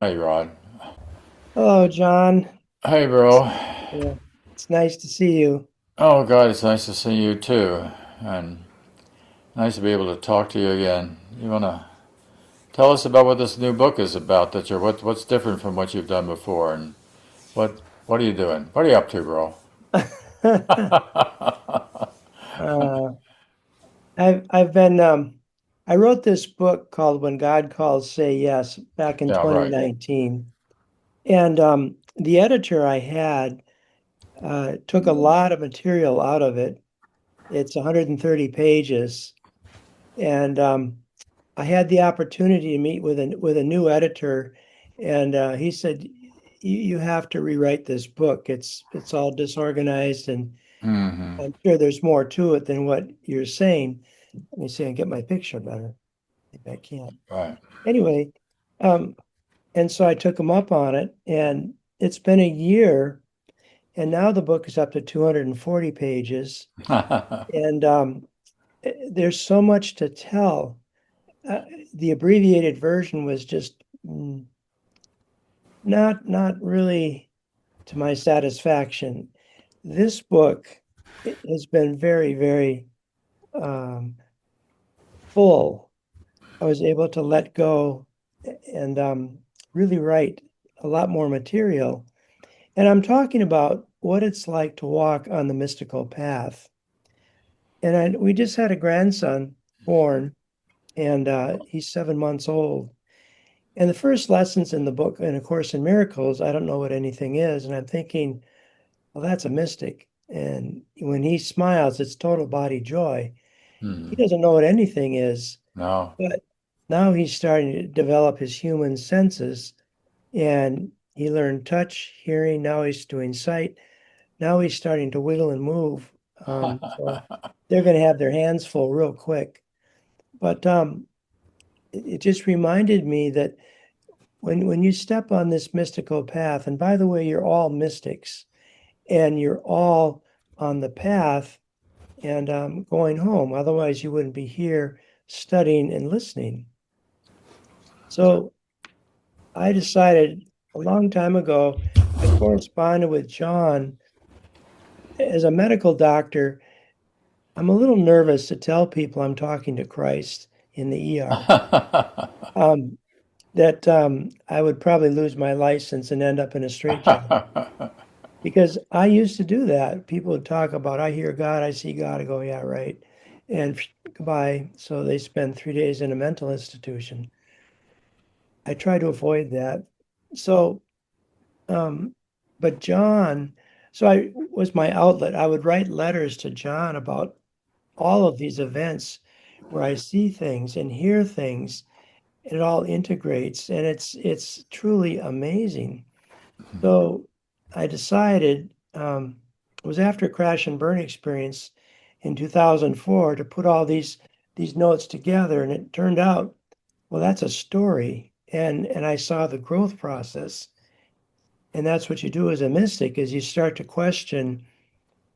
Hey, Rod. Hello, John. Hey, bro. Yeah, it's nice to see you. Oh, God, it's nice to see you too. And nice to be able to talk to you again. You want to tell us about what this new book is about that what's different from what you've done before and what are you doing? What are you up to, bro? uh, I've been I wrote this book called When God Calls, Say Yes back in Yeah, right. 2019. And the editor I had took a lot of material out of it. It's 130 pages. And I had the opportunity to meet with a new editor, and he said, You have to rewrite this book. It's all disorganized, and Mm-hmm. I'm sure there's more to it than what you're saying." Let me see and get my picture better. If I can. Right. Anyway, um, and so I took him up on it, and it's been a year, and now the book is up to 240 pages, and there's so much to tell. Uh, the abbreviated version was just not really to my satisfaction. This book has been very um, full. I was able to let go and really write a lot more material. And I'm talking about what it's like to walk on the mystical path. And we just had a grandson born, and he's 7 months old. And the first lessons in the book, in A Course in Miracles, I don't know what anything is. And I'm thinking, well, that's a mystic. And when he smiles, it's total body joy. He Hmm. doesn't know what anything is, No. but now he's starting to develop his human senses. And he learned touch, hearing. Now he's doing sight. Now he's starting to wiggle and move. So they're going to have their hands full real quick. But it just reminded me that when you step on this mystical path, and by the way, you're all mystics, and you're all on the path and going home. Otherwise, you wouldn't be here studying and listening. So I decided a long time ago, I corresponded with John. As a medical doctor, I'm a little nervous to tell people I'm talking to Christ in the ER. Um, that I would probably lose my license and end up in a straitjacket. Because I used to do that. People would talk about, I hear God, I see God. I go, yeah, right. And goodbye. So they spend 3 days in a mental institution. I try to avoid that. So, um, but John, so I was my outlet. I would write letters to John about all of these events where I see things and hear things, and it all integrates, and it's truly amazing. So I decided, it was after a crash and burn experience in 2004 to put all these notes together, and it turned out, well, that's a story, and I saw the growth process, and that's what you do as a mystic is you start to question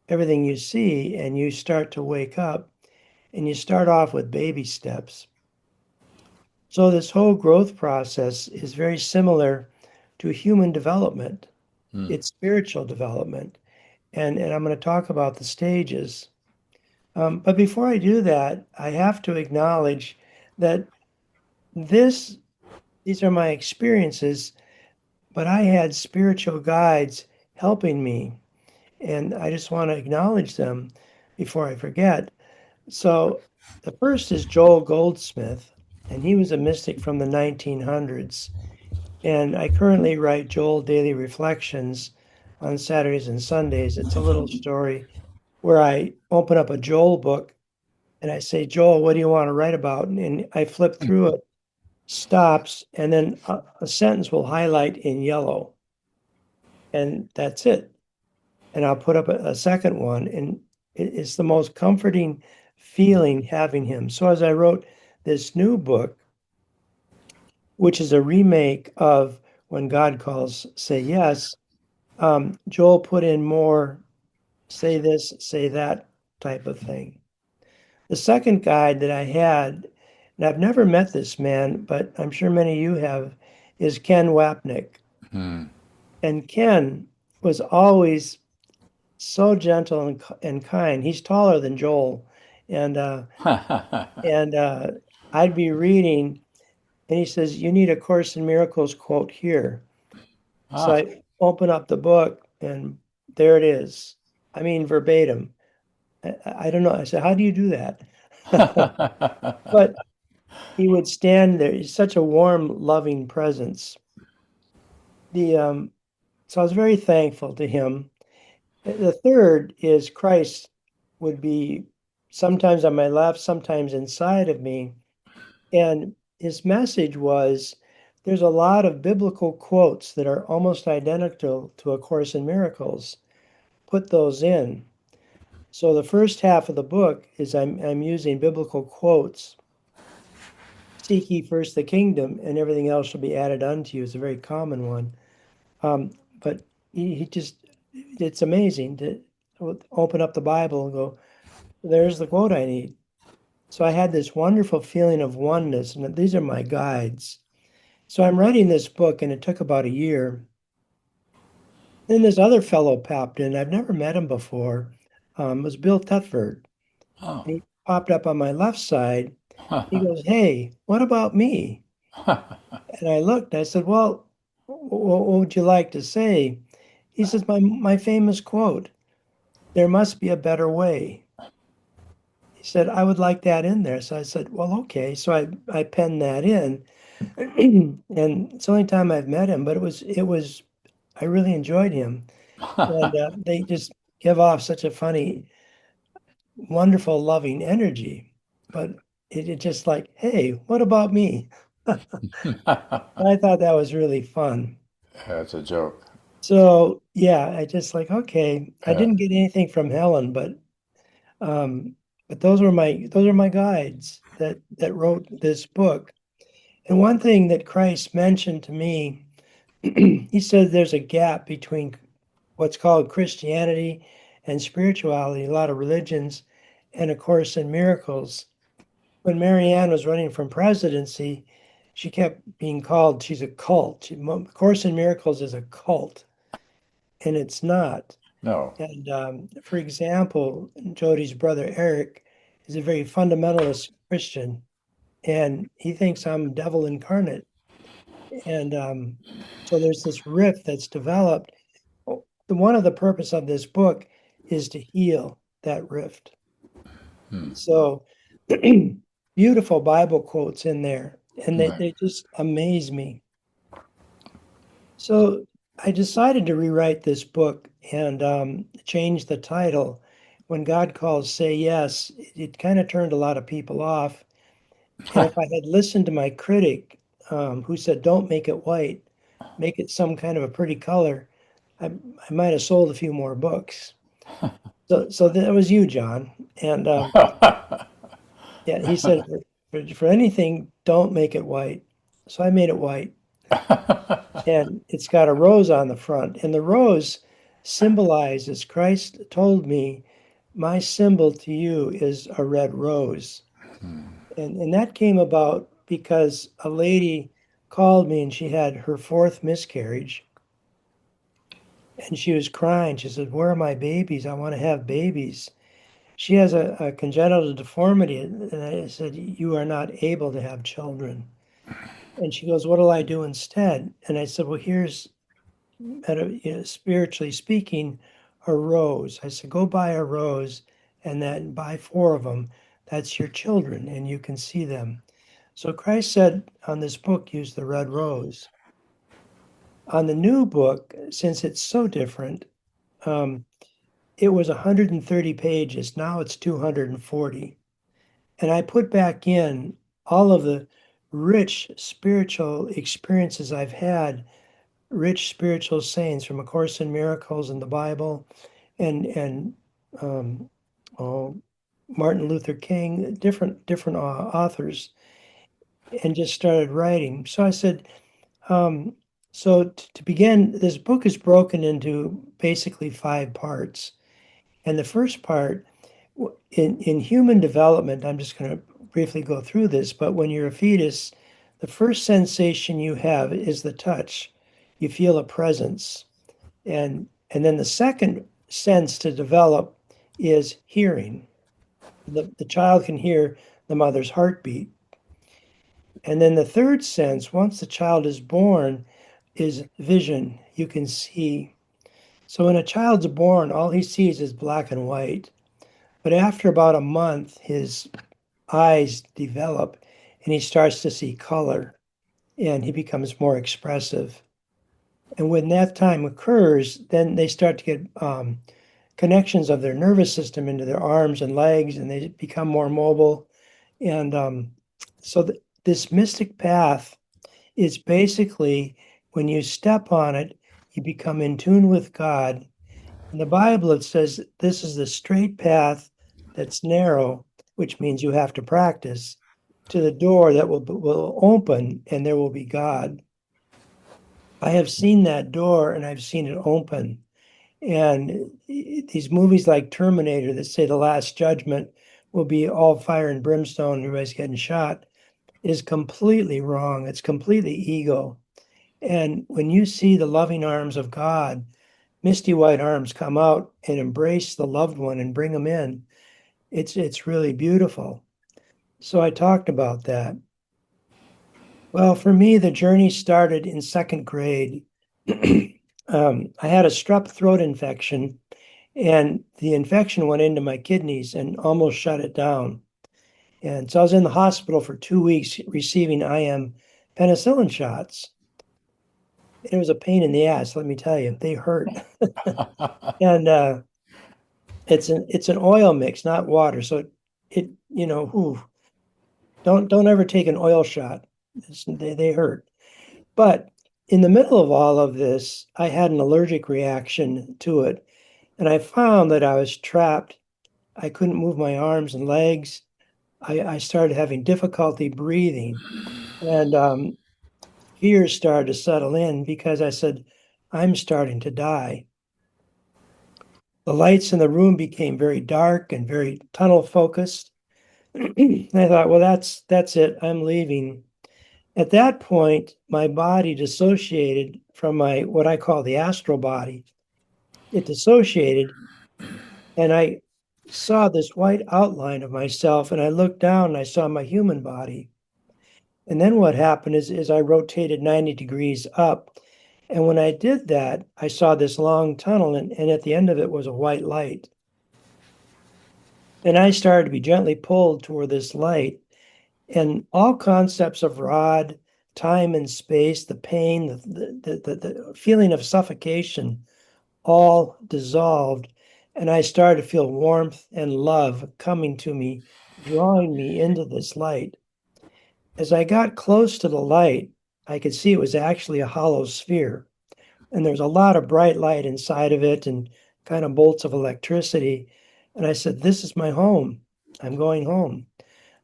everything you see, and you start to wake up, and you start off with baby steps. So this whole growth process is very similar to human development. Hmm. It's spiritual development. And I'm going to talk about the stages. But before I do that, I have to acknowledge that this these are my experiences, but I had spiritual guides helping me, and I just want to acknowledge them before I forget. So the first is Joel Goldsmith, and he was a mystic from the 1900s. And I currently write Joel Daily Reflections on Saturdays and Sundays. It's a little story where I open up a Joel book and I say, Joel, what do you want to write about? And I flip through it, stops, and then a sentence will highlight in yellow. And that's it. And I'll put up a second one. And it's the most comforting feeling having him. So as I wrote this new book, which is a remake of When God Calls, Say Yes, Joel put in more say this, say that type of thing. The second guide that I had, and I've never met this man, but I'm sure many of you have, is Ken Wapnick. Hmm. And Ken was always so gentle and kind. He's taller than Joel. And and I'd be reading, and he says, "You need a Course in Miracles quote here." So Ah. I open up the book, and there it is. I mean, verbatim. I don't know. I said, "How do you do that?" But he would stand there. He's such a warm, loving presence. The So I was very thankful to him. The third is Christ would be sometimes on my left, sometimes inside of me. And his message was there's a lot of biblical quotes that are almost identical to A Course in Miracles. Put those in. So the first half of the book is I'm using biblical quotes. Seek ye first the kingdom, and everything else shall be added unto you. It's a very common one. But he just, it's amazing to open up the Bible and go, there's the quote I need. So I had this wonderful feeling of oneness, and these are my guides. So I'm writing this book, and it took about a year. Then this other fellow popped in. I've never met him before. It was Bill Thetford. Oh. And he popped up on my left side. He goes, "Hey, what about me?" And I looked, and I said, "Well, what would you like to say?" He says, "My famous quote, there must be a better way." He said, "I would like that in there." So I said, "Well, okay." So I penned that in. And it's the only time I've met him, but it was I really enjoyed him. And they just give off such a funny, wonderful, loving energy. But it just like, hey, what about me? I thought that was really fun. That's a joke. So yeah, I just like, okay, I Yeah. didn't get anything from Helen, um, but those are my guides that wrote this book. And one thing that Christ mentioned to me, he said there's a gap between what's called Christianity and spirituality, a lot of religions, and A Course in Miracles. When Marianne was running for presidency, she kept being called, she's a cult. Course in Miracles is a cult, and it's not. No. And for example, Jody's brother Eric is a very fundamentalist Christian, and he thinks I'm devil incarnate. And so there's this rift that's developed. One of the purpose of this book is to heal that rift. Hmm. So beautiful Bible quotes in there, and they, Right. they just amaze me. So I decided to rewrite this book and change the title. When God calls, say yes, it kind of turned a lot of people off. And if I had listened to my critic, who said, don't make it white, make it some kind of a pretty color, I might have sold a few more books. So that was you, John. And yeah, he said, for anything, don't make it white. So I made it white. And it's got a rose on the front. And the rose symbolizes, Christ told me, my symbol to you is a red rose. And that came about because a lady called me and she had her fourth miscarriage and she was crying. She said, "Where are my babies? I want to have babies." She has a congenital deformity. And I said, "You are not able to have children." And she goes, "What'll I do instead?" And I said, "Well, here's, spiritually speaking, a rose." I said, "Go buy a rose and then buy four of them. That's your children and you can see them." So Christ said on this book, use the red rose. On the new book, since it's so different, um, it was 130 pages. Now it's 240. And I put back in all of the rich spiritual experiences I've had, rich spiritual sayings from A Course in Miracles and the Bible, and um, oh, Martin Luther King, different authors, and just started writing. So I said, so to begin, this book is broken into basically five parts. And the first part, in human development, I'm just going to briefly go through this, but when you're a fetus, The first sensation you have is the touch. You feel a presence. And then the second sense to develop is hearing. The child can hear the mother's heartbeat. And then the third sense, once the child is born, is vision. You can see. So when a child's born, all he sees is black and white. But after about a month, his eyes develop and he starts to see color and he becomes more expressive. And when that time occurs, then they start to get connections of their nervous system into their arms and legs, and they become more mobile. And so this mystic path is basically when you step on it, you become in tune with God. In the Bible, it says this is the straight path that's narrow, which means you have to practice, to the door that will open and there will be God. I have seen that door and I've seen it open. And these movies like Terminator that say the last judgment will be all fire and brimstone, everybody's getting shot, is completely wrong. It's completely ego. And when you see the loving arms of God, misty white arms come out and embrace the loved one and bring them in, it's really beautiful. So I talked about that. Well, for me, the journey started in second grade. I had a strep throat infection, and the infection went into my kidneys and almost shut it down. And so I was in the hospital for 2 weeks receiving IM penicillin shots. It was a pain in the ass, let me tell you. They hurt. And it's an oil mix, not water. So don't ever take an oil shot. They hurt. But in the middle of all of this, I had an allergic reaction to it. And I found that I was trapped. I couldn't move my arms and legs. I started having difficulty breathing. And fear started to settle in because I said, I'm starting to die. The lights in the room became very dark and very tunnel focused. And I thought, well, that's it. I'm leaving. At that point, my body dissociated from my what I call the astral body. It dissociated, and I saw this white outline of myself, and I looked down and I saw my human body. And then what happened is I rotated 90 degrees up. And when I did that, I saw this long tunnel, and at the end of it was a white light. And I started to be gently pulled toward this light. And all concepts of rod, time and space, the pain, the feeling of suffocation all dissolved. And I started to feel warmth and love coming to me, drawing me into this light. As I got close to the light, I could see it was actually a hollow sphere. And there's a lot of bright light inside of it and kind of bolts of electricity. And I said, this is my home. I'm going home.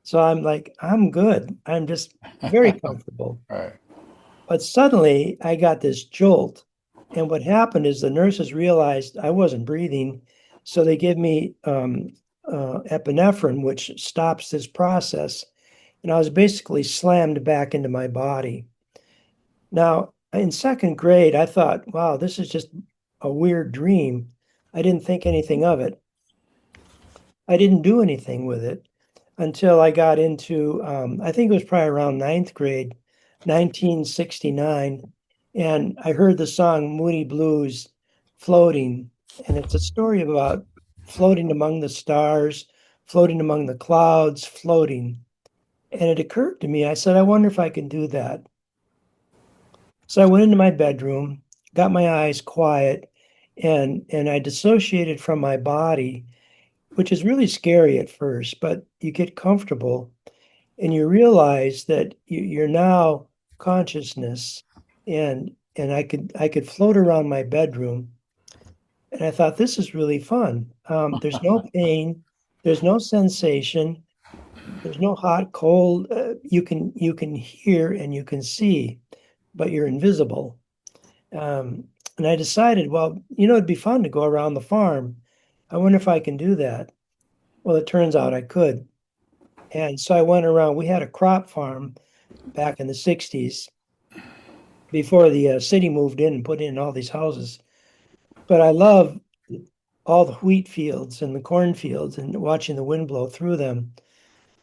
So I'm like, I'm good. I'm just very comfortable. Right. But suddenly I got this jolt. And what happened is the nurses realized I wasn't breathing. So they give me epinephrine, which stops this process. And I was basically slammed back into my body. Now, in second grade, I thought, wow, this is just a weird dream. I didn't think anything of it. I didn't do anything with it until I got into, I think it was probably around ninth grade, 1969. And I heard the song Moody Blues, Floating. And it's a story about floating among the stars, floating among the clouds, floating. And it occurred to me, I said, I wonder if I can do that. So I went into my bedroom, got my eyes quiet, and I dissociated from my body, which is really scary at first, but you get comfortable and you realize that you're now consciousness, and I could float around my bedroom, and I thought this is really fun. There's no pain, there's no sensation, there's no hot, cold. You can hear and you can see, but you're invisible. And I decided, well, it'd be fun to go around the farm. I wonder if I can do that. Well, it turns out I could. And so I went around. We had a crop farm. back in the 60s before the city moved in and put in all these houses. But I love all the wheat fields and the cornfields and watching the wind blow through them.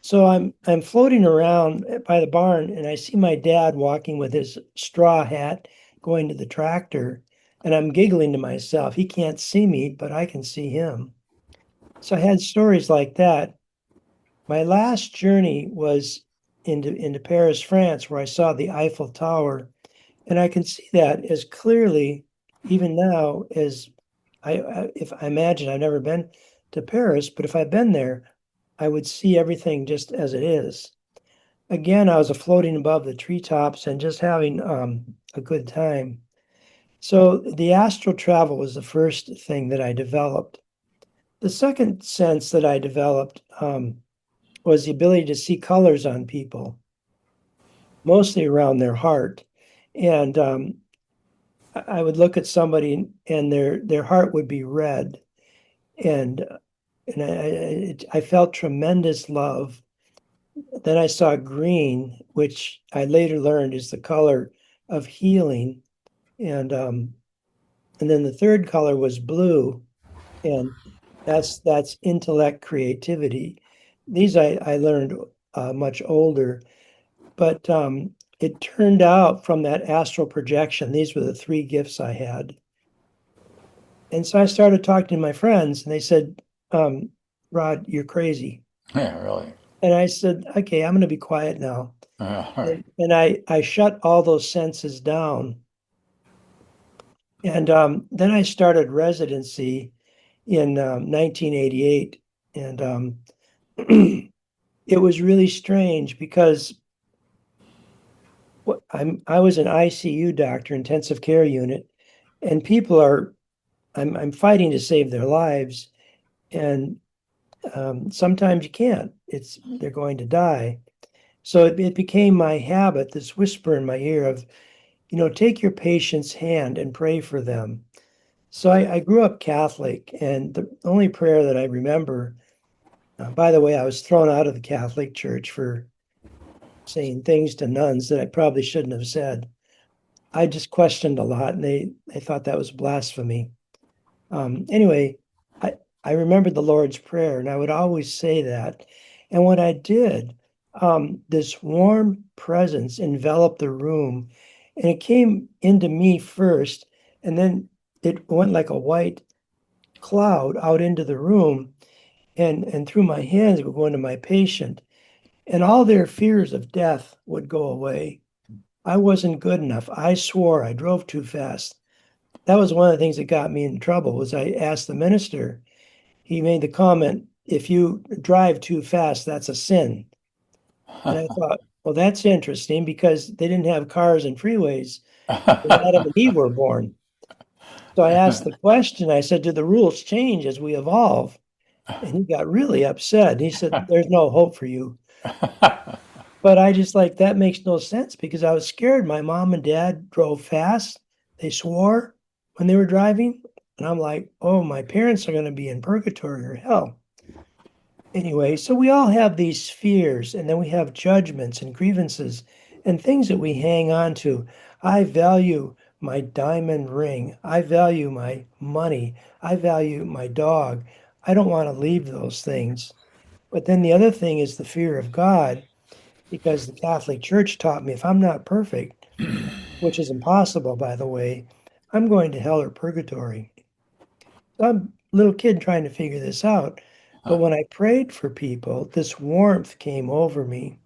So I'm floating around by the barn and I see my dad walking with his straw hat going to the tractor, and I'm giggling to myself. He can't see me, but I can see him. So I had stories like that. My last journey was into Paris, France, where I saw the Eiffel Tower, and I can see that as clearly even now as if I imagine I've never been to Paris, but if I've been there, I would see everything just as it is. Again, I was floating above the treetops and just having a good time. So the astral travel was the first thing that I developed. The second sense that I developed was the ability to see colors on people, mostly around their heart. And I would look at somebody and their heart would be red, and I felt tremendous love. Then I saw green, which I later learned is the color of healing, and and then the third color was blue, and that's intellect, creativity. These I learned much older, but it turned out from that astral projection, these were the three gifts I had. And so I started talking to my friends, and they said, Rod, you're crazy. Yeah, really. And I said, okay, I'm going to be quiet now. All right. And I shut all those senses down. And then I started residency in 1988. And it was really strange because I was an ICU doctor, intensive care unit, and people are I'm fighting to save their lives, and sometimes you can't. It's they're going to die. So it became my habit, this whisper in my ear of, take your patient's hand and pray for them. So I grew up Catholic, and the only prayer that I remember, by the way, I was thrown out of the Catholic Church for saying things to nuns that I probably shouldn't have said. I just questioned a lot, and they thought that was blasphemy. Anyway, I I remembered the Lord's Prayer, and I would always say that. And what I did, this warm presence enveloped the room, and it came into me first, and then it went like a white cloud out into the room, and through my hands it would go into my patient, and all their fears of death would go away. I wasn't good enough. I swore I drove too fast. That was one of the things that got me in trouble was I asked the minister. He made the comment, if you drive too fast, that's a sin. And I thought, well, that's interesting because they didn't have cars and freeways when Adam and Eve were born. So I asked the question, I said, do the rules change as we evolve? And he got really upset. He said, there's no hope for you. But I just like, that makes no sense because I was scared. My mom and dad drove fast. They swore when they were driving. And I'm like, oh, my parents are going to be in purgatory or hell. Anyway, so we all have these fears, and then we have judgments and grievances and things that we hang on to. I value my diamond ring. I value my money. I value my dog. I don't want to leave those things. But then the other thing is the fear of God, because the Catholic Church taught me if I'm not perfect, which is impossible, by the way, I'm going to hell or purgatory. So I'm a little kid trying to figure this out. But when I prayed for people, this warmth came over me.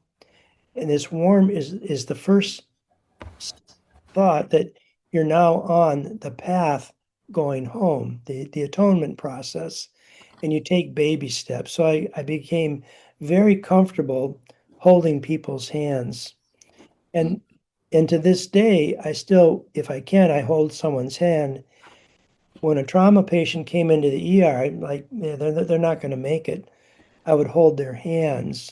And this warmth is the first thought that you're now on the path going home, the atonement process, and you take baby steps. So I became very comfortable holding people's hands. And and to this day, I still, if I can, I hold someone's hand. When a trauma patient came into the ER, I'm like, yeah, they're not going to make it. I would hold their hands.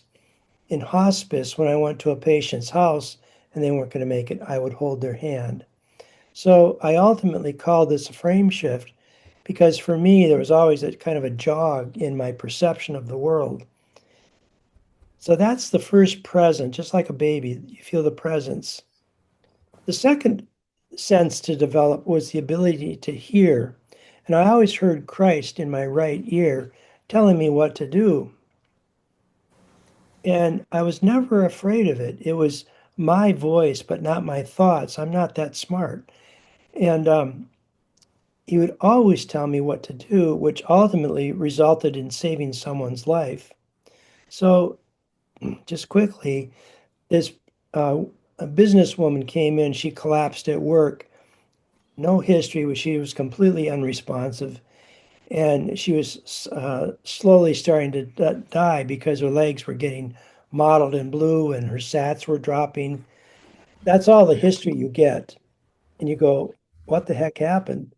In hospice, when I went to a patient's house and they weren't going to make it, I would hold their hand. So I ultimately called this a frame shift because for me, there was always a kind of a jog in my perception of the world. So that's the first present, just like a baby, you feel the presence. The second sense to develop was the ability to hear. And I always heard Christ in my right ear telling me what to do. And I was never afraid of it. It was my voice, but not my thoughts. I'm not that smart. And he would always tell me what to do, which ultimately resulted in saving someone's life. So, just quickly, this a businesswoman came in. She collapsed at work. No history, but she was completely unresponsive, and she was slowly starting to die because her legs were getting mottled in blue and her sats were dropping. That's all the history you get, and you go, "What the heck happened?"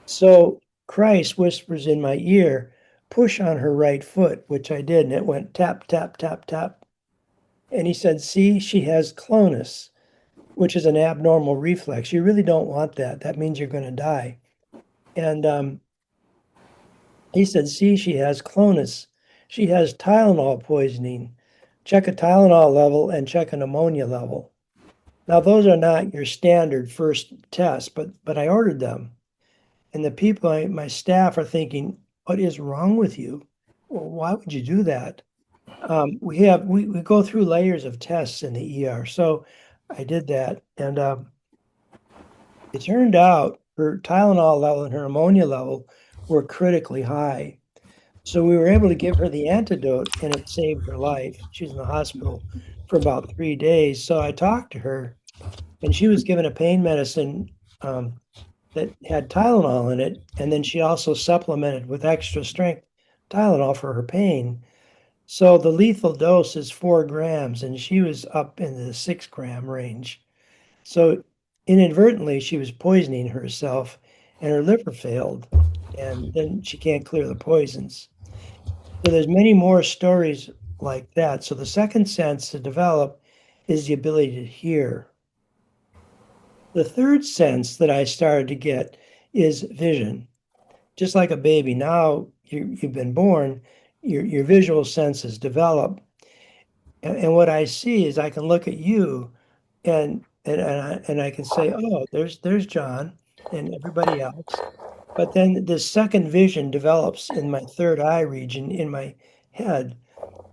So Christ whispers in my ear, "Push on her right foot," which I did, and it went tap, tap, tap, tap. And he said, "See, she has clonus, which is an abnormal reflex. You really don't want that. That means you're going to die." And he said, "See, she has clonus. She has Tylenol poisoning. Check a Tylenol level and check an ammonia level." Now, those are not your standard first tests, but I ordered them. And the people, my staff, are thinking, "What is wrong with you? Well, why would you do that?" We go through layers of tests in the ER. So I did that, and it turned out her Tylenol level and her ammonia level were critically high. So we were able to give her the antidote, and it saved her life. She was in the hospital for about 3 days. So I talked to her, and she was given a pain medicine that had Tylenol in it, and then she also supplemented with extra strength Tylenol for her pain. So the lethal dose is 4 grams, and she was up in the 6 gram range. So inadvertently, she was poisoning herself, and her liver failed, and then she can't clear the poisons. So there's many more stories like that. So the second sense to develop is the ability to hear. The third sense that I started to get is vision. Just like a baby, now you've been born, your visual senses develop. And what I see is I can look at you and I can say, "Oh, there's John and everybody else." But then the second vision develops in my third eye region in my head.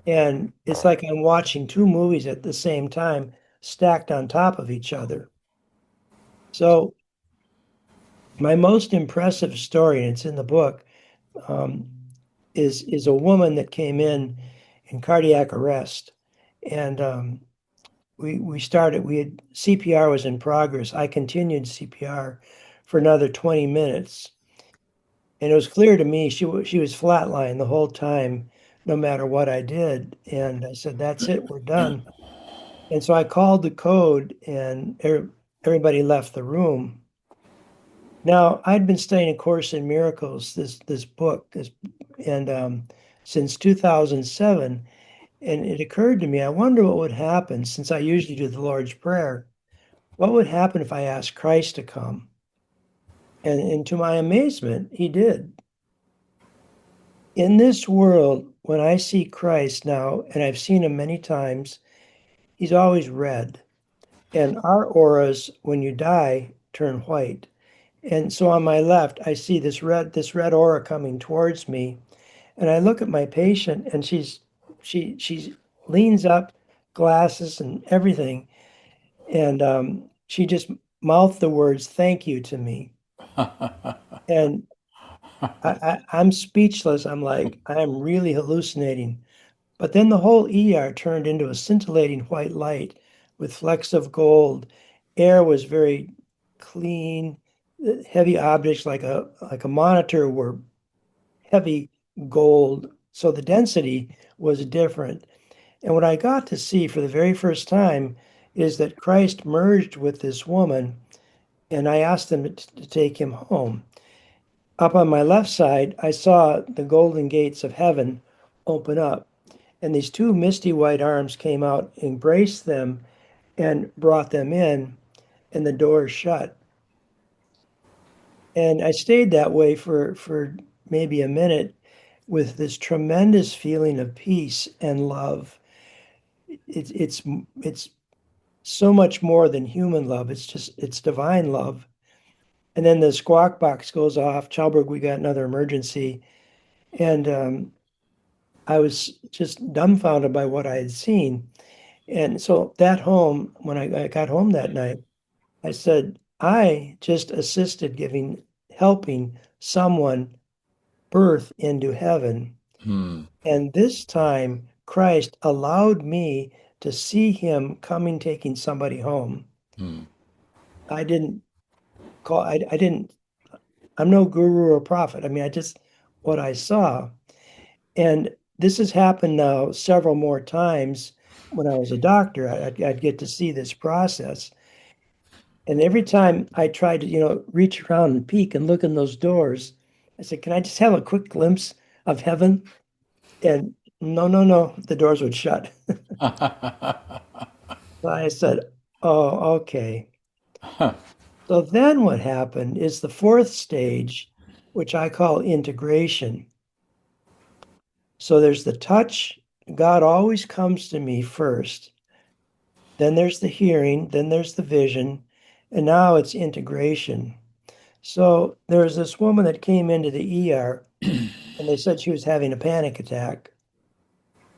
And it's like I'm watching two movies at the same time, stacked on top of each other. So my most impressive story, and it's in the book, um, is a woman that came in cardiac arrest, and we had CPR was in progress. I continued CPR for another 20 minutes, and it was clear to me she was flatline the whole time, no matter what I did. And I said, "That's it, we're done." And so I called the code, and everybody left the room. Now, I'd been studying A Course in Miracles, this book, and since 2007, and it occurred to me, I wonder what would happen since I usually do the Lord's Prayer. What would happen if I asked Christ to come? And to my amazement, he did. In this world, when I see Christ now, and I've seen him many times, he's always red. And our auras, when you die, turn white. And so on my left, I see this red aura coming towards me. And I look at my patient, and she leans up, glasses and everything, and she just mouthed the words "thank you" to me. And I'm speechless. I'm like, I'm really hallucinating. But then the whole ER turned into a scintillating white light with flecks of gold. Air was very clean. Heavy objects like a monitor were heavy gold. So the density was different. And what I got to see for the very first time is that Christ merged with this woman, and I asked them to take him home. Up on my left side, I saw the golden gates of heaven open up, and these two misty white arms came out, embraced them, and brought them in, and the door shut. And I stayed that way for maybe a minute with this tremendous feeling of peace and love. it's so much more than human love. It's divine love. And then the squawk box goes off. Chelberg, we got another emergency. And I was just dumbfounded by what I had seen. And so that home, when I got home that night, I said, I just assisted helping someone birth into heaven. Hmm. And this time, Christ allowed me to see him coming, taking somebody home. Hmm. I didn't I didn't, I'm no guru or prophet. I mean, I just, what I saw. And this has happened now several more times when I was a doctor. I'd get to see this process. And every time I tried to, reach around and peek and look in those doors, I said, can I just have a quick glimpse of heaven? And no, no, no, the doors would shut. So I said, oh, okay. So then what happened is the fourth stage, which I call integration. So there's the touch. God always comes to me first. Then there's the hearing. Then there's the vision. And now it's integration. So there's this woman that came into the ER and they said she was having a panic attack.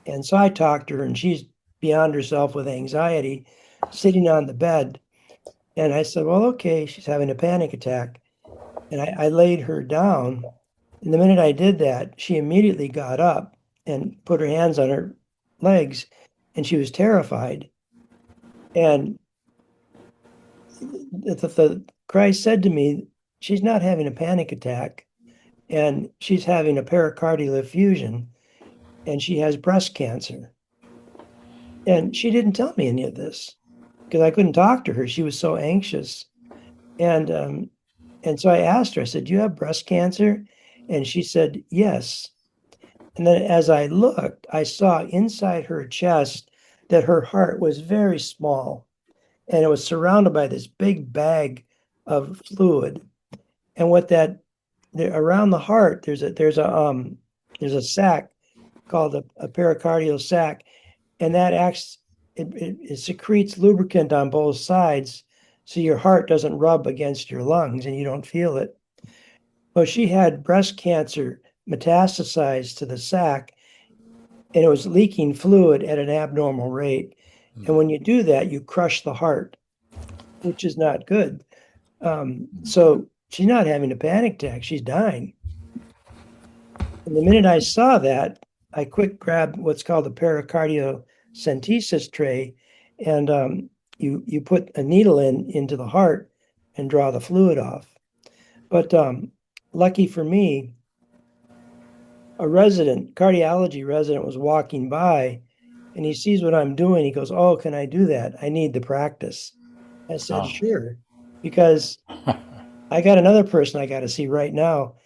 And so I talked to her and she's beyond herself with anxiety, sitting on the bed. And I said, well, okay, she's having a panic attack. And I laid her down. And the minute I did that, she immediately got up and put her hands on her legs and she was terrified. And Christ said to me, she's not having a panic attack and she's having a pericardial effusion and she has breast cancer. And she didn't tell me any of this because I couldn't talk to her. She was so anxious. And so I asked her, I said, do you have breast cancer? And she said, yes. And then as I looked, I saw inside her chest that her heart was very small and it was surrounded by this big bag of fluid. And what that around the heart, there's a sac called a pericardial sac, and that acts it secretes lubricant on both sides so your heart doesn't rub against your lungs and you don't feel it. Well, she had breast cancer metastasized to the sac and it was leaking fluid at an abnormal rate. And when you do that, you crush the heart, which is not good. So she's not having a panic attack, she's dying. And the minute I saw that, I quick grabbed what's called a pericardiocentesis tray, and you put a needle into the heart and draw the fluid off. But lucky for me, a cardiology resident was walking by and he sees what I'm doing. He goes, oh, can I do that? I need the practice. I said, Oh. sure, because I got another person I got to see right now.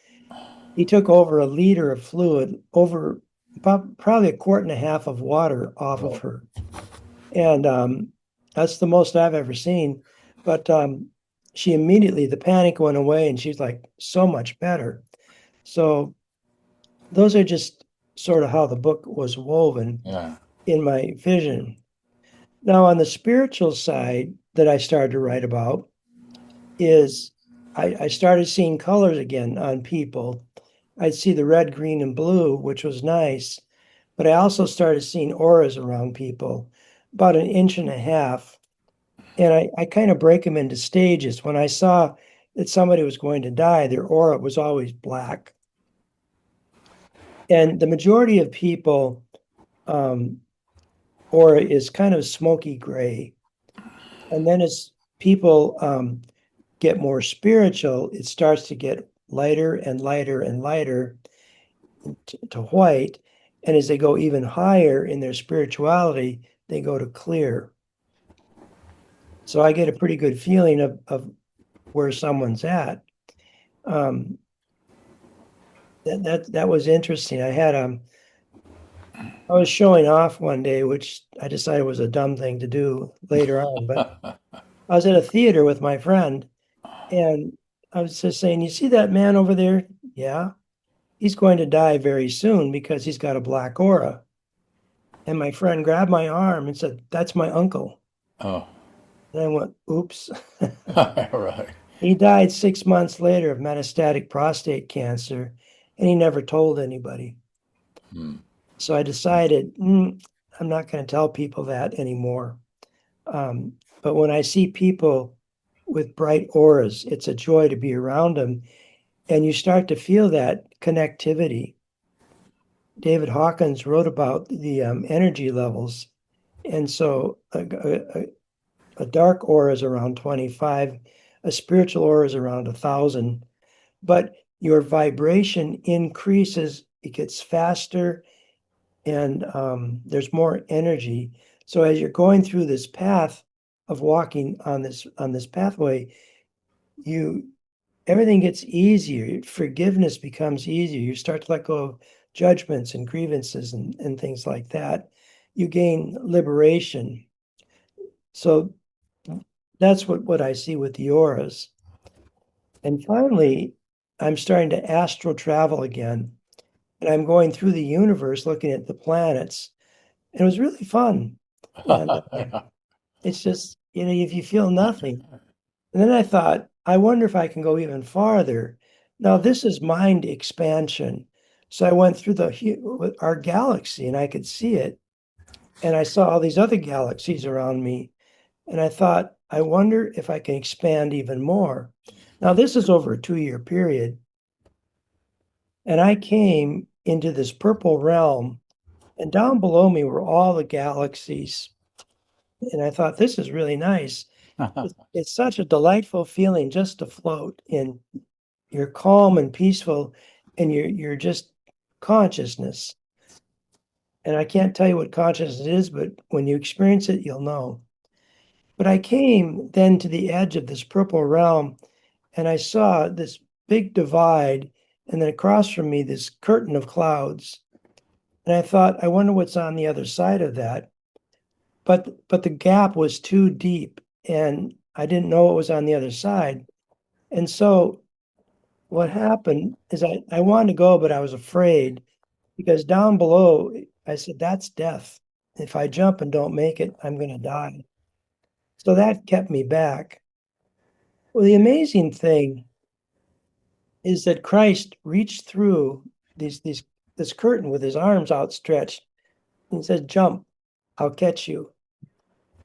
He took over a liter of fluid, over probably a quart and a half of water off of her. And that's the most I've ever seen. But she immediately, the panic went away and she's like so much better. So those are just sort of how the book was woven Yeah. in my vision. Now, on the spiritual side that I started to write about is I started seeing colors again on people. I'd see the red, green, and blue, which was nice, but I also started seeing auras around people, about an inch and a half. And I kind of break them into stages. When I saw that somebody was going to die, their aura was always black. And the majority of people, aura is kind of smoky gray. And then as people get more spiritual, it starts to get lighter and lighter and lighter to white. And as they go even higher in their spirituality, they go to clear. So I get a pretty good feeling of where someone's at. Um, that was interesting. I was showing off one day, which I decided was a dumb thing to do later on, but I was at a theater with my friend and I was just saying, you see that man over there? Yeah. He's going to die very soon because he's got a black aura. And my friend grabbed my arm and said, "That's my uncle." Oh, And I went, "Oops." right. He died 6 months later of metastatic prostate cancer, and he never told anybody. Hmm. So I decided, I'm not going to tell people that anymore. But when I see people with bright auras, it's a joy to be around them. And you start to feel that connectivity. David Hawkins wrote about the energy levels. And so a dark aura is around 25, a spiritual aura is around 1,000. But your vibration increases, it gets faster, and there's more energy. So as you're going through this path of walking on this pathway, you everything gets easier. Forgiveness becomes easier. You start to let go of judgments and grievances and things like that. You gain liberation. So that's what I see with the auras. And finally, I'm starting to astral travel again. And I'm going through the universe looking at the planets. And it was really fun. And Yeah. it's just, if you feel nothing. And then I thought, I wonder if I can go even farther. Now, this is mind expansion. So I went through our galaxy and I could see it. And I saw all these other galaxies around me. And I thought, I wonder if I can expand even more. Now, this is over a 2 year period. And I came into this purple realm, and down below me were all the galaxies. And I thought, this is really nice. It's such a delightful feeling just to float in. You're calm and peaceful, and you're just consciousness. And I can't tell you what consciousness is, but when you experience it, you'll know. But I came then to the edge of this purple realm, and I saw this big divide, and then across from me, this curtain of clouds. And I thought, I wonder what's on the other side of that. But the gap was too deep, and I didn't know what was on the other side. And so what happened is I wanted to go, but I was afraid because down below, I said, that's death. If I jump and don't make it, I'm going to die. So that kept me back. Well, the amazing thing is that Christ reached through this curtain with his arms outstretched and said, "Jump, I'll catch you."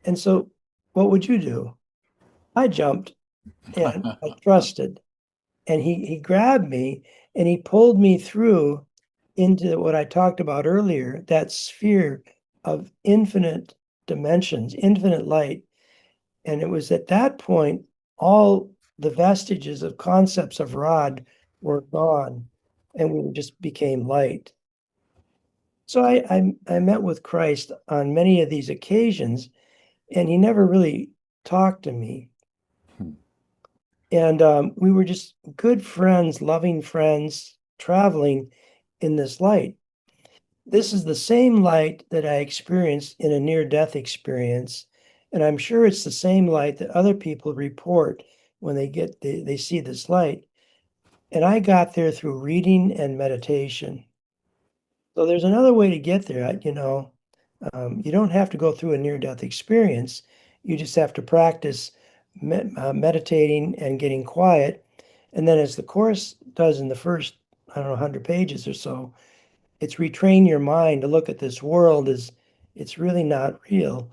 And so, what would you do? I jumped and I trusted. And he grabbed me and he pulled me through into what I talked about earlier, that sphere of infinite dimensions, infinite light. And it was at that point, all the vestiges of concepts of rod were gone, and we just became light. So I met with Christ on many of these occasions, and he never really talked to me. And we were just good friends, loving friends, traveling in this light. This is the same light that I experienced in a near-death experience. And I'm sure it's the same light that other people report when they see this light. And I got there through reading and meditation. So there's another way to get there. You don't have to go through a near-death experience. You just have to practice meditating and getting quiet. And then, as the course does in the first, I don't know, 100 pages or so, it's retrain your mind to look at this world as it's really not real.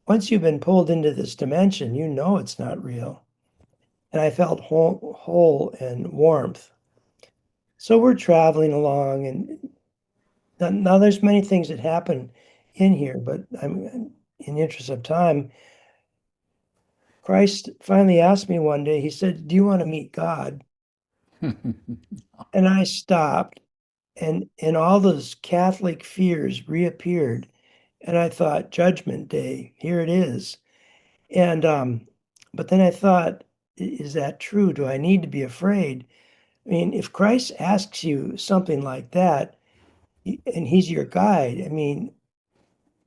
Once you've been pulled into this dimension, you know it's not real. And I felt whole and warmth. So we're traveling along, and now there's many things that happen in here, but in the interest of time, Christ finally asked me one day, he said, "Do you want to meet God?" And I stopped, and all those Catholic fears reappeared. And I thought, Judgment Day, here it is. And but then I thought, is that true? Do I need to be afraid? I mean, if Christ asks you something like that, and he's your guide, I mean,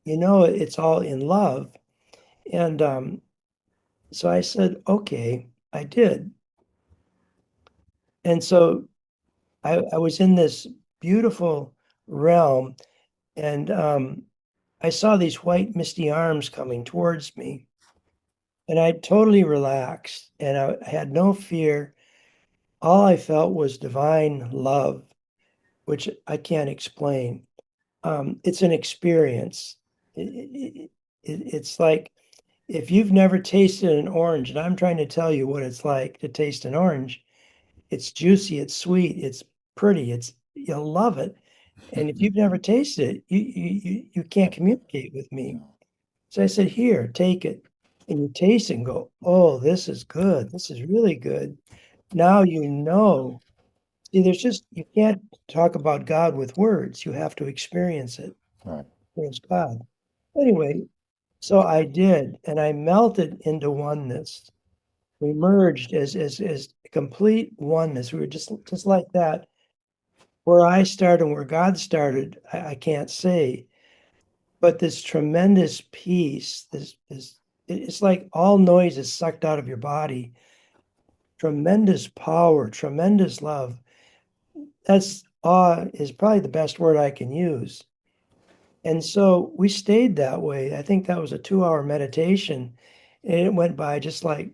it's all in love. And so I said, okay, I did. And so I was in this beautiful realm, and I saw these white misty arms coming towards me, and I totally relaxed and I had no fear. All I felt was divine love, which I can't explain. It's an experience. It's like if you've never tasted an orange, and I'm trying to tell you what it's like to taste an orange, it's juicy, it's sweet, it's pretty, you'll love it. And if you've never tasted it, you can't communicate with me. No, So I said, here, take it. And you taste it and go, oh, this is good. This is really good. Now you know. See, you can't talk about God with words. You have to experience it. right. There's God. Anyway, so I did, and I melted into oneness. We merged as complete oneness. We were just like that. Where I started and where God started, I can't say, but this tremendous peace, it's like all noise is sucked out of your body. Tremendous power, tremendous love. That's awe is probably the best word I can use. And so we stayed that way. I think that was a 2 hour meditation, and it went by just like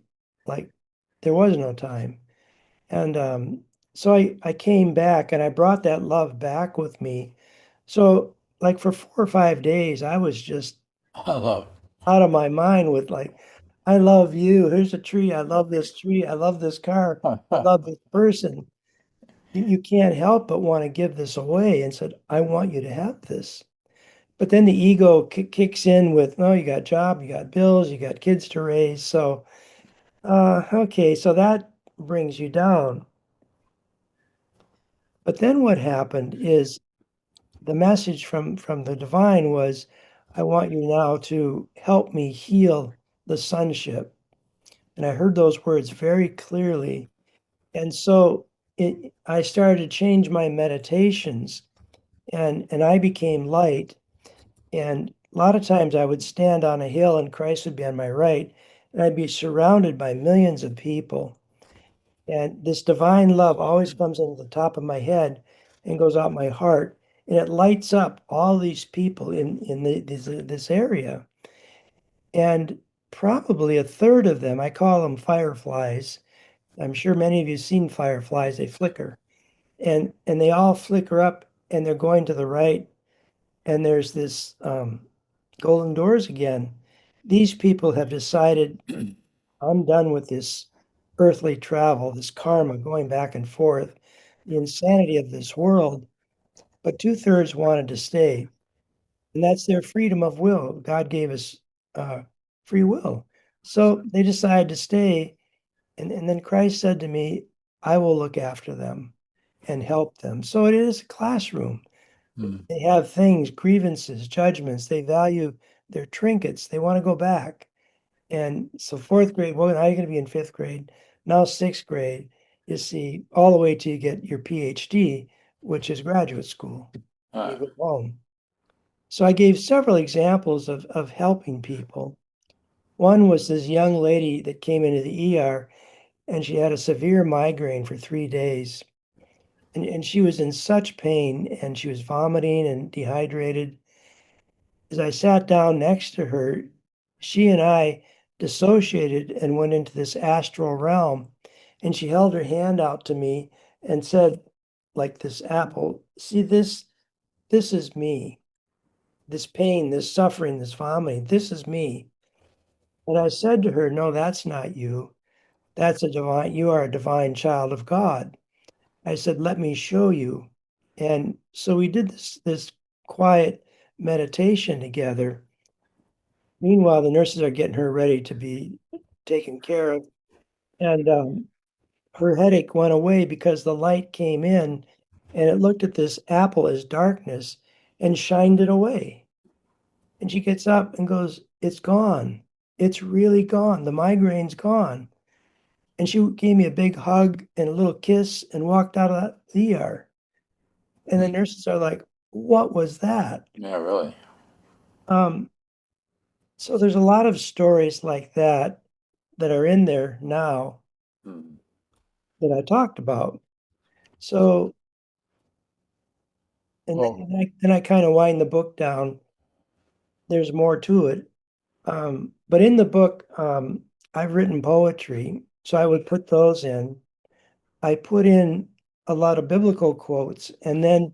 there was no time. And so I came back and I brought that love back with me. So like for 4 or 5 days, I was just I love out of my mind with like, I love you. Here's a tree. I love this tree. I love this car. I it. love this person. You can't help but want to give this away and said, I want you to have this. But then the ego kicks in with, no, you got a job, you got bills, you got kids to raise. So, okay, so that brings you down. But then what happened is the message from the divine was, I want you now to help me heal the sonship. And I heard those words very clearly. And so I started to change my meditations and I became light. And a lot of times I would stand on a hill and Christ would be on my right, and I'd be surrounded by millions of people. And this divine love always comes into the top of my head and goes out my heart, and it lights up all these people in this area. And probably a third of them, I call them fireflies. I'm sure many of you have seen fireflies, they flicker. And they all flicker up and they're going to the right. And there's this golden doors again. These people have decided, I'm done with this earthly travel, this karma going back and forth, the insanity of this world. But 2/3 wanted to stay, and that's their freedom of will. God gave us uh, free will. So they decided to stay. And then Christ said to me, I will look after them and help them. So it is a classroom. Hmm. They have things, grievances, judgments. They value their trinkets. They want to go back. And so fourth grade, well, now you're going to be in fifth grade. Now sixth grade, you see, all the way till you get your Ph.D., which is graduate school. You Ah, go home. So I gave several examples of helping people. One was this young lady that came into the ER and she had a severe migraine for 3 days. And she was in such pain and she was vomiting and dehydrated. As I sat down next to her, she and I dissociated and went into this astral realm. And she held her hand out to me and said, like this apple, see this, this is me. This pain, this suffering, this vomiting, this is me. And I said to her, no, that's not you. That's a divine, you are a divine child of God. I said, let me show you. And so we did this quiet meditation together. Meanwhile, the nurses are getting her ready to be taken care of. And her headache went away because the light came in and it looked at this apple as darkness and shined it away. And she gets up and goes, it's gone. It's really gone. The migraine's gone. And she gave me a big hug and a little kiss and walked out of the ER. And the nurses are like, what was that? yeah, really. Um, so there's a lot of stories like that are in there now Hmm. that I talked about. So, and Well, then I kind of wind the book down. there's more to it. But in the book, I've written poetry, so I would put those in. I put in a lot of biblical quotes, and then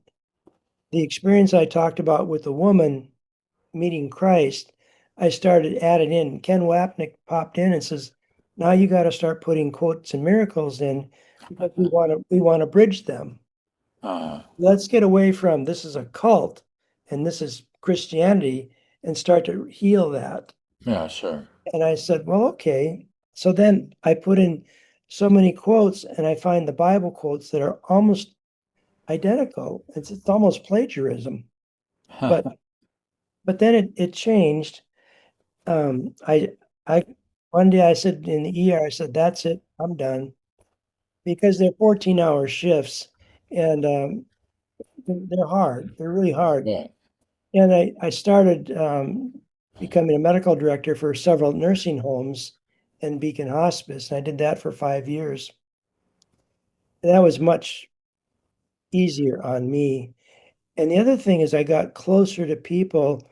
the experience I talked about with the woman meeting Christ, I started adding in. Ken Wapnick popped in and says, "Now you got to start putting quotes and miracles in because we want to bridge them. Uh, Let's get away from this is a cult and this is Christianity and start to heal that." yeah, sure. And I said, "Well, okay." So then I put in so many quotes and I find the Bible quotes that are almost identical. It's almost plagiarism. But but then it changed. I one day I said in the ER, I said, "That's it, I'm done." Because they're 14-hour shifts and they're hard. They're really hard. Yeah. And I started becoming a medical director for several nursing homes and Beacon Hospice. And I did that for 5 years. And that was much easier on me. And the other thing is I got closer to people.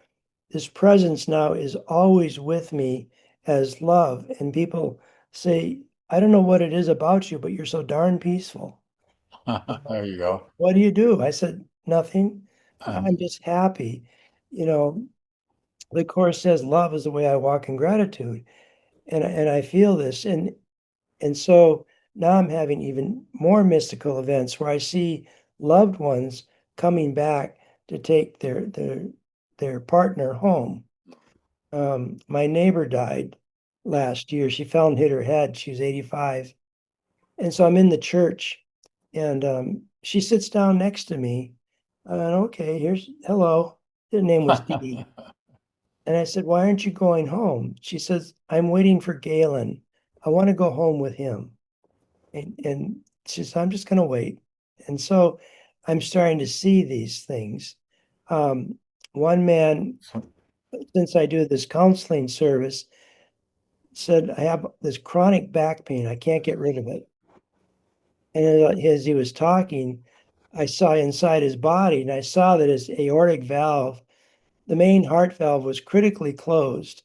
This presence now is always with me as love. And people say, "I don't know what it is about you, but you're so darn peaceful." There you go. "What do you do?" I said, "Nothing. Um, I'm just happy." You know, the Course says love is the way I walk in gratitude. And I feel this. And so now I'm having even more mystical events where I see loved ones coming back to take their partner home. My neighbor died last year. She fell and hit her head. She was 85. And so I'm in the church and she sits down next to me. And okay, here's hello. Her name was Dee. And I said, "Why aren't you going home?" She says, "I'm waiting for Galen. I want to go home with him." And she says, "I'm just going to wait." And so I'm starting to see these things. One man, since I do this counseling service, said, "I have this chronic back pain. I can't get rid of it." And as he was talking, I saw inside his body and I saw that his aortic valve, the main heart valve, was critically closed.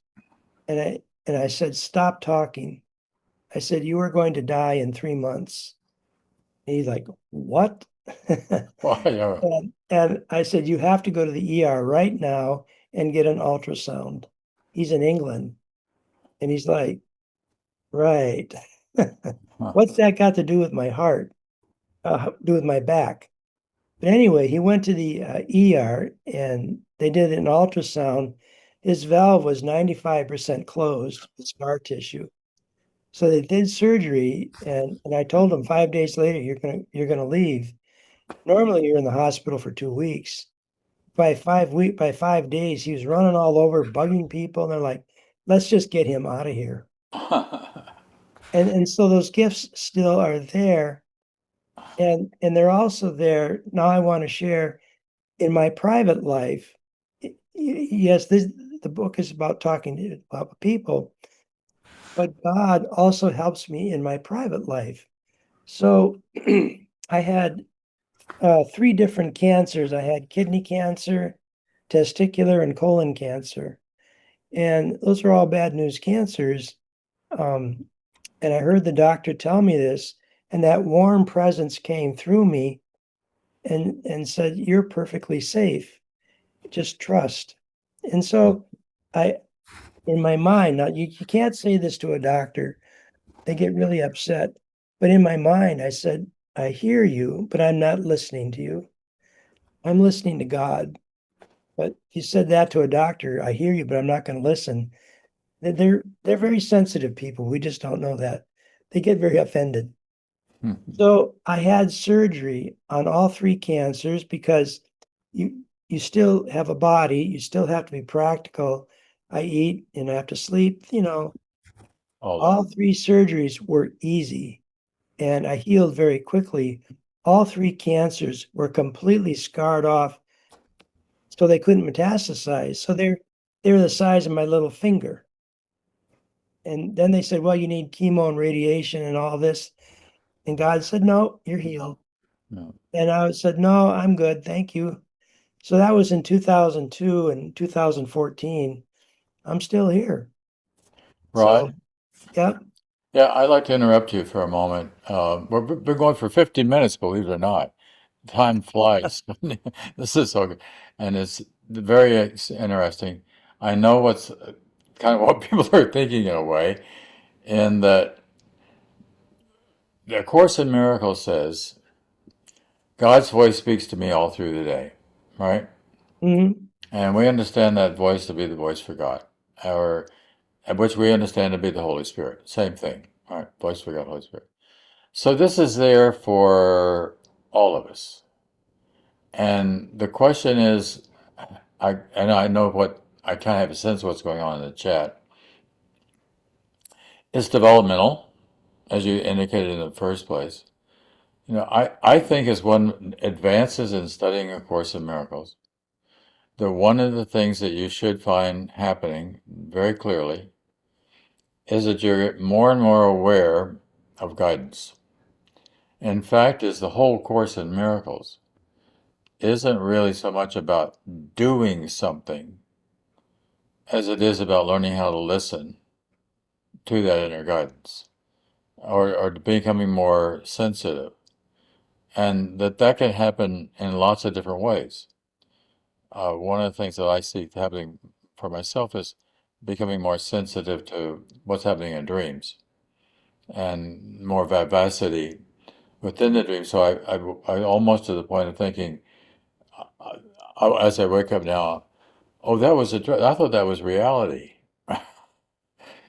And I said, "Stop talking." I said, "You are going to die in 3 months." And he's like, "What?" well, yeah. And I said, "You have to go to the ER right now and get an ultrasound." He's in England. And he's like, "Right." What's that got to do with my heart? Do with my back? But anyway, he went to the ER and they did an ultrasound. His valve was 95% closed with scar tissue. So they did surgery, and I told him 5 days later, you're gonna leave. Normally, you're in the hospital for 2 weeks. By 5 days, he was running all over, bugging people, and they're like, "Let's just get him out of here." And so those gifts still are there, and they're also there. Now I want to share in my private life. Yes, the book is about talking about people, but God also helps me in my private life. So I had three different cancers. I had kidney cancer, testicular, and colon cancer. And those are all bad news cancers. Um, and I heard the doctor tell me this, and that warm presence came through me and said, "You're perfectly safe. Just trust." And so I, in my mind, now you can't say this to a doctor, they get really upset. But in my mind, I said, "I hear you, but I'm not listening to you. I'm listening to God." But you said that to a doctor, "I hear you, but I'm not going to listen." They're very sensitive people. We just don't know that. They get very offended. So I had surgery on all three cancers because you still have a body, you still have to be practical. I eat and I have to sleep, All that. All three surgeries were easy and I healed very quickly. All three cancers were completely scarred off so they couldn't metastasize. So they're the size of my little finger. And then they said, "Well, you need chemo and radiation and all this." And God said, "No, you're healed." No. And I said, "No, I'm good. Thank you." So that was in 2002 and 2014. I'm still here. Right. So, yeah. Yeah, I'd like to interrupt you for a moment. We've been going for 15 minutes, believe it or not. Time flies. This is so good. And it's very interesting. I know what's kind of what people are thinking in a way, in that the Course in Miracles says, God's voice speaks to me all through the day, right? Mhm. And we understand that voice to be the voice for God, or which we understand to be the Holy Spirit. Same thing, right? Voice for God, Holy Spirit. So this is there for all of us. And the question is, I know what I kind of have a sense of what's going on in the chat. It's developmental, as you indicated in the first place. I think as one advances in studying A Course in Miracles, that one of the things that you should find happening very clearly is that you're more and more aware of guidance. In fact, is the whole Course in Miracles isn't really so much about doing something as it is about learning how to listen to that inner guidance, or becoming more sensitive. And that can happen in lots of different ways. One of the things that I see happening for myself is becoming more sensitive to what's happening in dreams and more vivacity within the dream. So I almost to the point of thinking, as I wake up now, oh, that was a dream. I thought that was reality.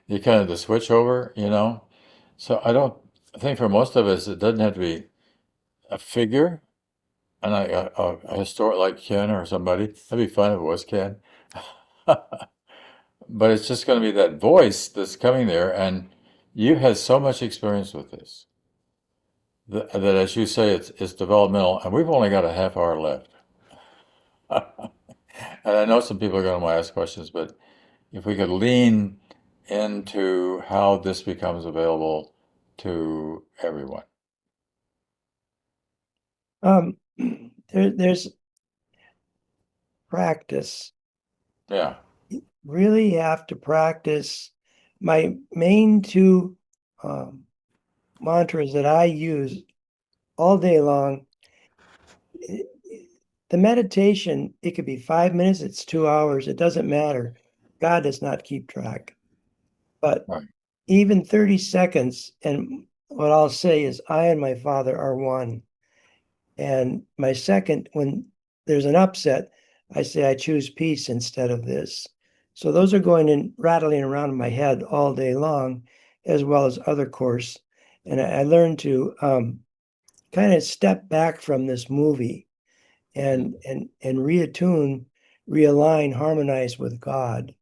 You kind of the switch over. So I think for most of us, it doesn't have to be a figure, and a historic like Ken or somebody. That'd be fun if it was Ken. But it's just going to be that voice that's coming there, and you had so much experience with this that as you say, it's developmental, and we've only got a half hour left. And I know some people are going to want to ask questions, but if we could lean into how this becomes available to everyone. There's practice. Yeah, You really have to practice. My main two um, mantras that I use all day long. The meditation, it could be 5 minutes, it's 2 hours, it doesn't matter. God does not keep track. But right. even 30 seconds, and what I'll say is, I and my Father are one. And my second, when there's an upset, I say, I choose peace instead of this. So those are going in, rattling around in my head all day long, as well as other course. And I learned to kind of step back from this movie and reattune, realign, harmonize with God.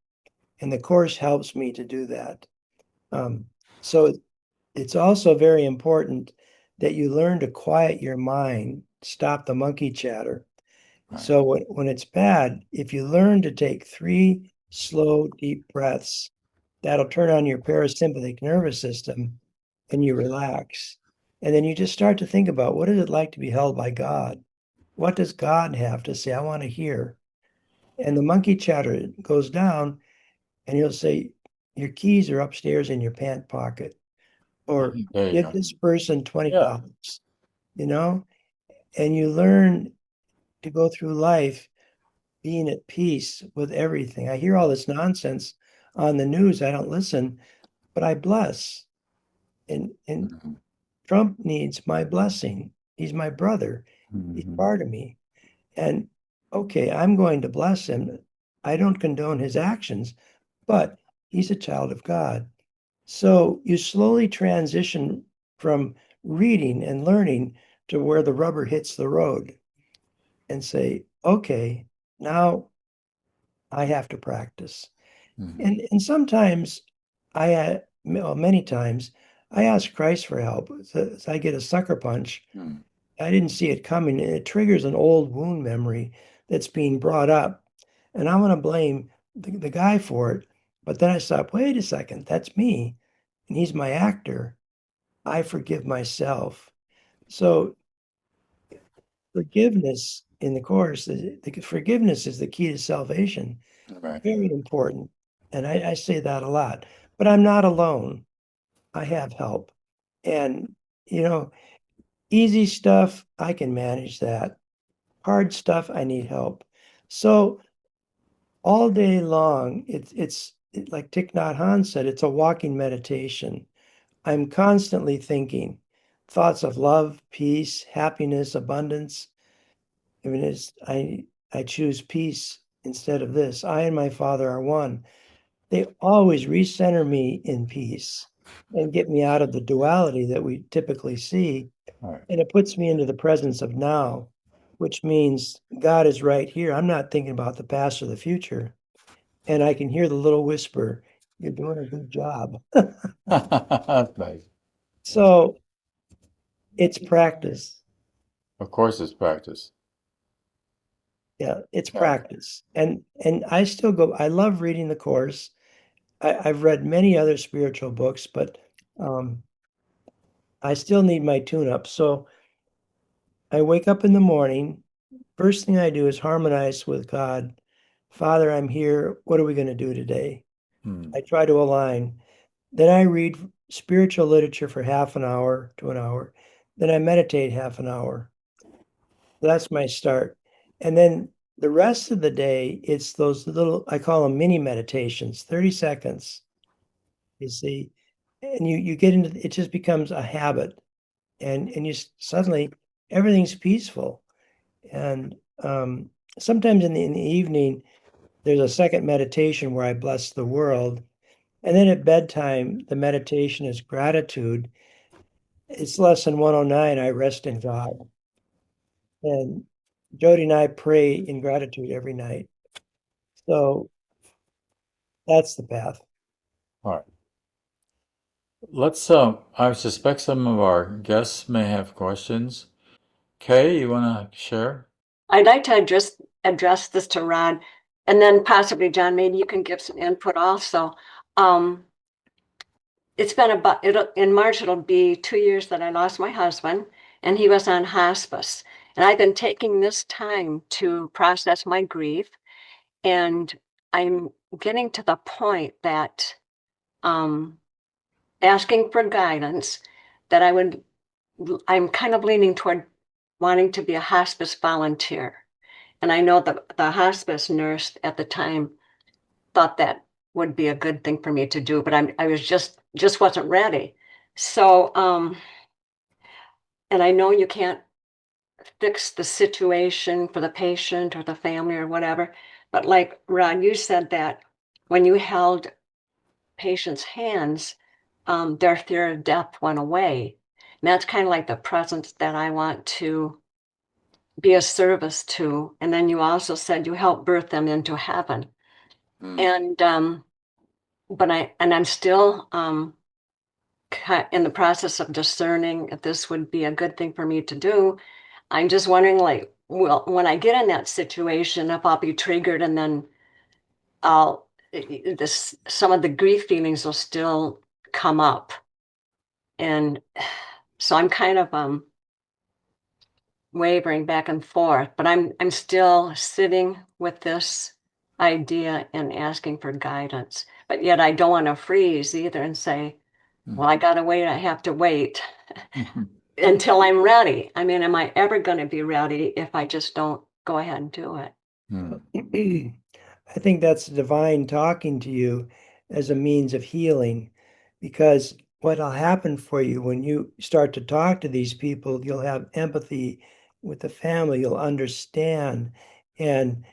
And the course helps me to do that. Um, so it's also very important that you learn to quiet your mind, stop the monkey chatter. Right. So when it's bad, if you learn to take 3 slow, deep breaths, that'll turn on your parasympathetic nervous system and you relax. And then you just start to think about, what is it like to be held by God? What does God have to say? I want to hear. And the monkey chatter goes down, and he'll say, your keys are upstairs in your pant pocket, or There you give go. this person Yeah. $20, you know? And you learn to go through life being at peace with everything. I hear all this nonsense on the news. I don't listen, but I bless. And Mhm. Trump needs my blessing. He's my brother. He's Mhm. part of me. And okay, I'm going to bless him. I don't condone his actions, but he's a child of God. So you slowly transition from reading and learning to where the rubber hits the road and say, okay, now I have to practice. Mhm. And sometimes well, many times, I ask Christ for help. So I get a sucker punch. Mhm. I didn't see it coming, and it triggers an old wound memory that's being brought up. And I want to blame the guy for it. But then I stop, wait a second, that's me. And he's my actor. I forgive myself. So forgiveness in the course, the forgiveness is the key to salvation. Right. Very important. And I say that a lot, but I'm not alone. I have help. And, you know, easy stuff, I can manage that. Hard stuff, I need help. So all day long, like Thich Nhat Hanh said, it's a walking meditation. I'm constantly thinking thoughts of love, peace, happiness, abundance. I mean, I choose peace instead of this. I and my Father are one. They always recenter me in peace and get me out of the duality that we typically see. All right. And it puts me into the presence of now, which means God is right here. I'm not thinking about the past or the future. And I can hear the little whisper, you're doing a good job. That's nice. So it's practice. Of course, it's practice. Yeah, it's Yeah. practice. And I still go, I love reading the course. I've read many other spiritual books, but um, I still need my tune-up. So I wake up in the morning. First thing I do is harmonize with God. Father, I'm here. What are we going to do today? Hmm. I try to align. Then I read spiritual literature for half an hour to an hour. Then I meditate half an hour. That's my start. And then the rest of the day, it's those little, I call them mini meditations, 30 seconds, you see. And you get into it just becomes a habit. And suddenly everything's peaceful. And sometimes in the evening, there's a second meditation where I bless the world. And then at bedtime, the meditation is gratitude. It's lesson 109. I rest in God. And Jody and I pray in gratitude every night. So that's the path. All right. Let's, I suspect some of our guests may have questions. Kay, you want to share? I'd like to address this to Ron, and then possibly John, maybe you can give some input also. Um, it's been in March, it'll be 2 years that I lost my husband, and he was on hospice. And I've been taking this time to process my grief, and I'm getting to the point that um, asking for guidance that I'm kind of leaning toward wanting to be a hospice volunteer. And I know the hospice nurse at the time thought that would be a good thing for me to do, but I was just wasn't ready. So and I know you can't fix the situation for the patient or the family or whatever, but like Ron, you said that when you held patients' hands, their fear of death went away. And that's kind of like the presence that I want to be a service to. And then you also said you help birth them into heaven. Hmm. And but I'm still in the process of discerning if this would be a good thing for me to do. I'm just wondering, like, well, when I get in that situation, if I'll be triggered and then I'll this some of the grief feelings will still come up. And so I'm kind of wavering back and forth, but I'm still sitting with this idea and asking for guidance. But yet I don't want to freeze either and say, well, I gotta wait, I have to wait Hmm. until I'm ready. I mean, am I ever gonna be ready if I just don't go ahead and do it? Hmm. I think that's divine talking to you as a means of healing, because what'll happen for you when you start to talk to these people, you'll have empathy with the family, you'll understand, and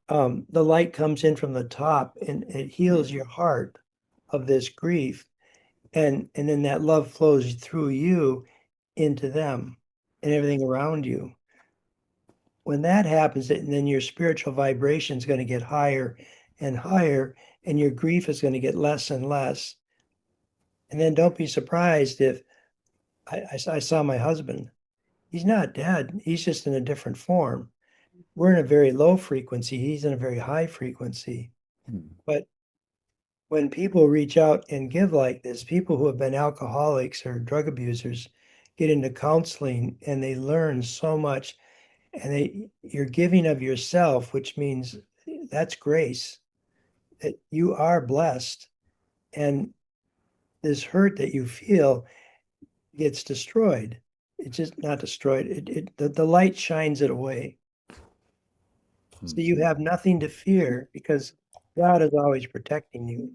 the light comes in from the top and it heals your heart of this grief. And then that love flows through you into them and everything around you. When that happens, then your spiritual vibration is going to get higher and higher, and your grief is going to get less and less. And then don't be surprised if I saw my husband. He's not dead. He's just in a different form. We're in a very low frequency. He's in a very high frequency. Hmm. But when people reach out and give like this, people who have been alcoholics or drug abusers get into counseling and they learn so much. and you're giving of yourself, which means that's grace, that you are blessed, and this hurt that you feel gets destroyed. It's just not destroyed. The light shines it away. So you have nothing to fear because God is always protecting you.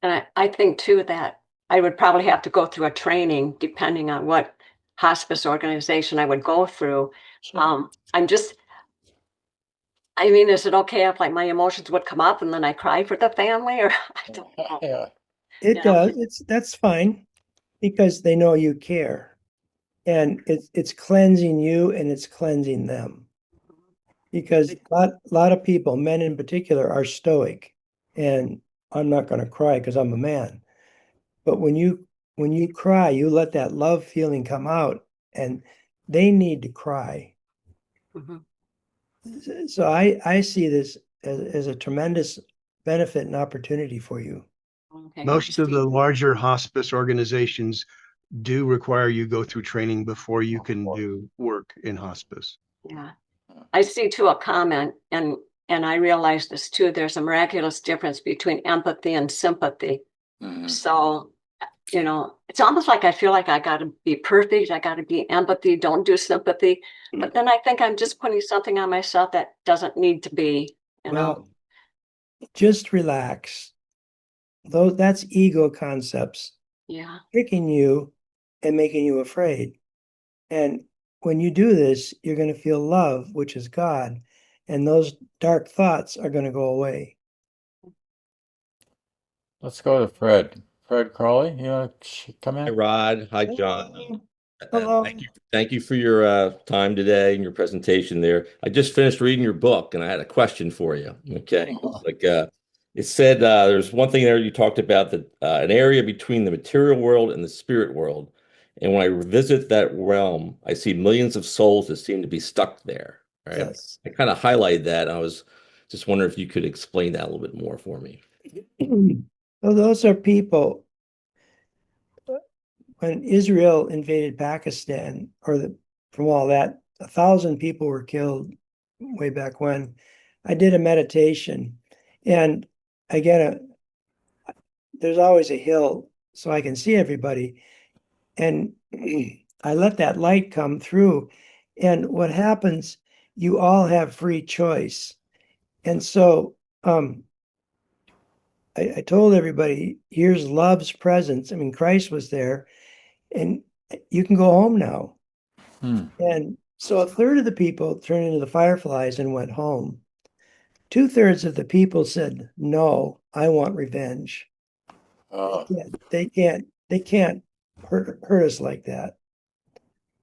And I think too that I would probably have to go through a training depending on what hospice organization I would go through. I'm just, I mean, is it okay if like my emotions would come up and then I cry for the family, or I don't know. Yeah. It Yeah. does. That's fine because they know you care. And it's cleansing you and it's cleansing them. Because a lot of people, men in particular, are stoic. And I'm not going to cry because I'm a man. But when you cry, you let that love feeling come out, and they need to cry. Mhm. So I see this as a tremendous benefit and opportunity for you. Okay. Most of the larger hospice organizations do require you go through training before you can do work in hospice. Yeah. I see too a comment, and I realize this too. There's a miraculous difference between empathy and sympathy. Mhm. So, you know, it's almost like I feel like I got to be perfect. I got to be empathy. Don't do sympathy. But then I think I'm just putting something on myself that doesn't need to be, you know. Well, just relax. That's ego concepts Yeah. tricking you and making you afraid. And when you do this, you're going to feel love, which is God, and those dark thoughts are going to go away. Let's go to Fred. Fred Crawley, you want to come Hi, in? Rod. Hi, John. Hello. Thank you for your time today and your presentation there. I just finished reading your book and I had a question for you. Okay. Like it said there's one thing there you talked about that an area between the material world and the spirit world. And when I revisit that realm, I see millions of souls that seem to be stuck there. Right. Yes. I kind of highlighted that. I was just wondering if you could explain that a little bit more for me. Well, those are people. When Israel invaded Pakistan, from all that, 1,000 people were killed way back when. I did a meditation, and I there's always a hill so I can see everybody. And I let that light come through. And what happens, you all have free choice. And so I told everybody, here's love's presence. I mean, Christ was there, and you can go home now. And so a third of the people turned into the fireflies and went home. 2/3 of the people said, no, I want revenge. They can't hurt us like that.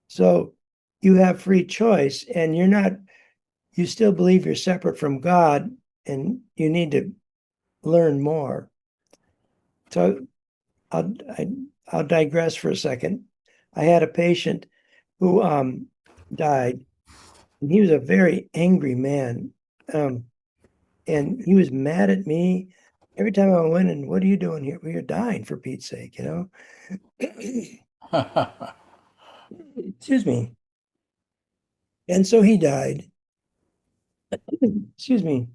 So you have free choice, and you still believe you're separate from God, and you need to learn more. So I'll digress for a second. I had a patient who died, and he was a very angry man. And he was mad at me every time I went in. What are you doing here? Well, you're dying, for Pete's sake, you know. Excuse me. And so he died. Excuse me.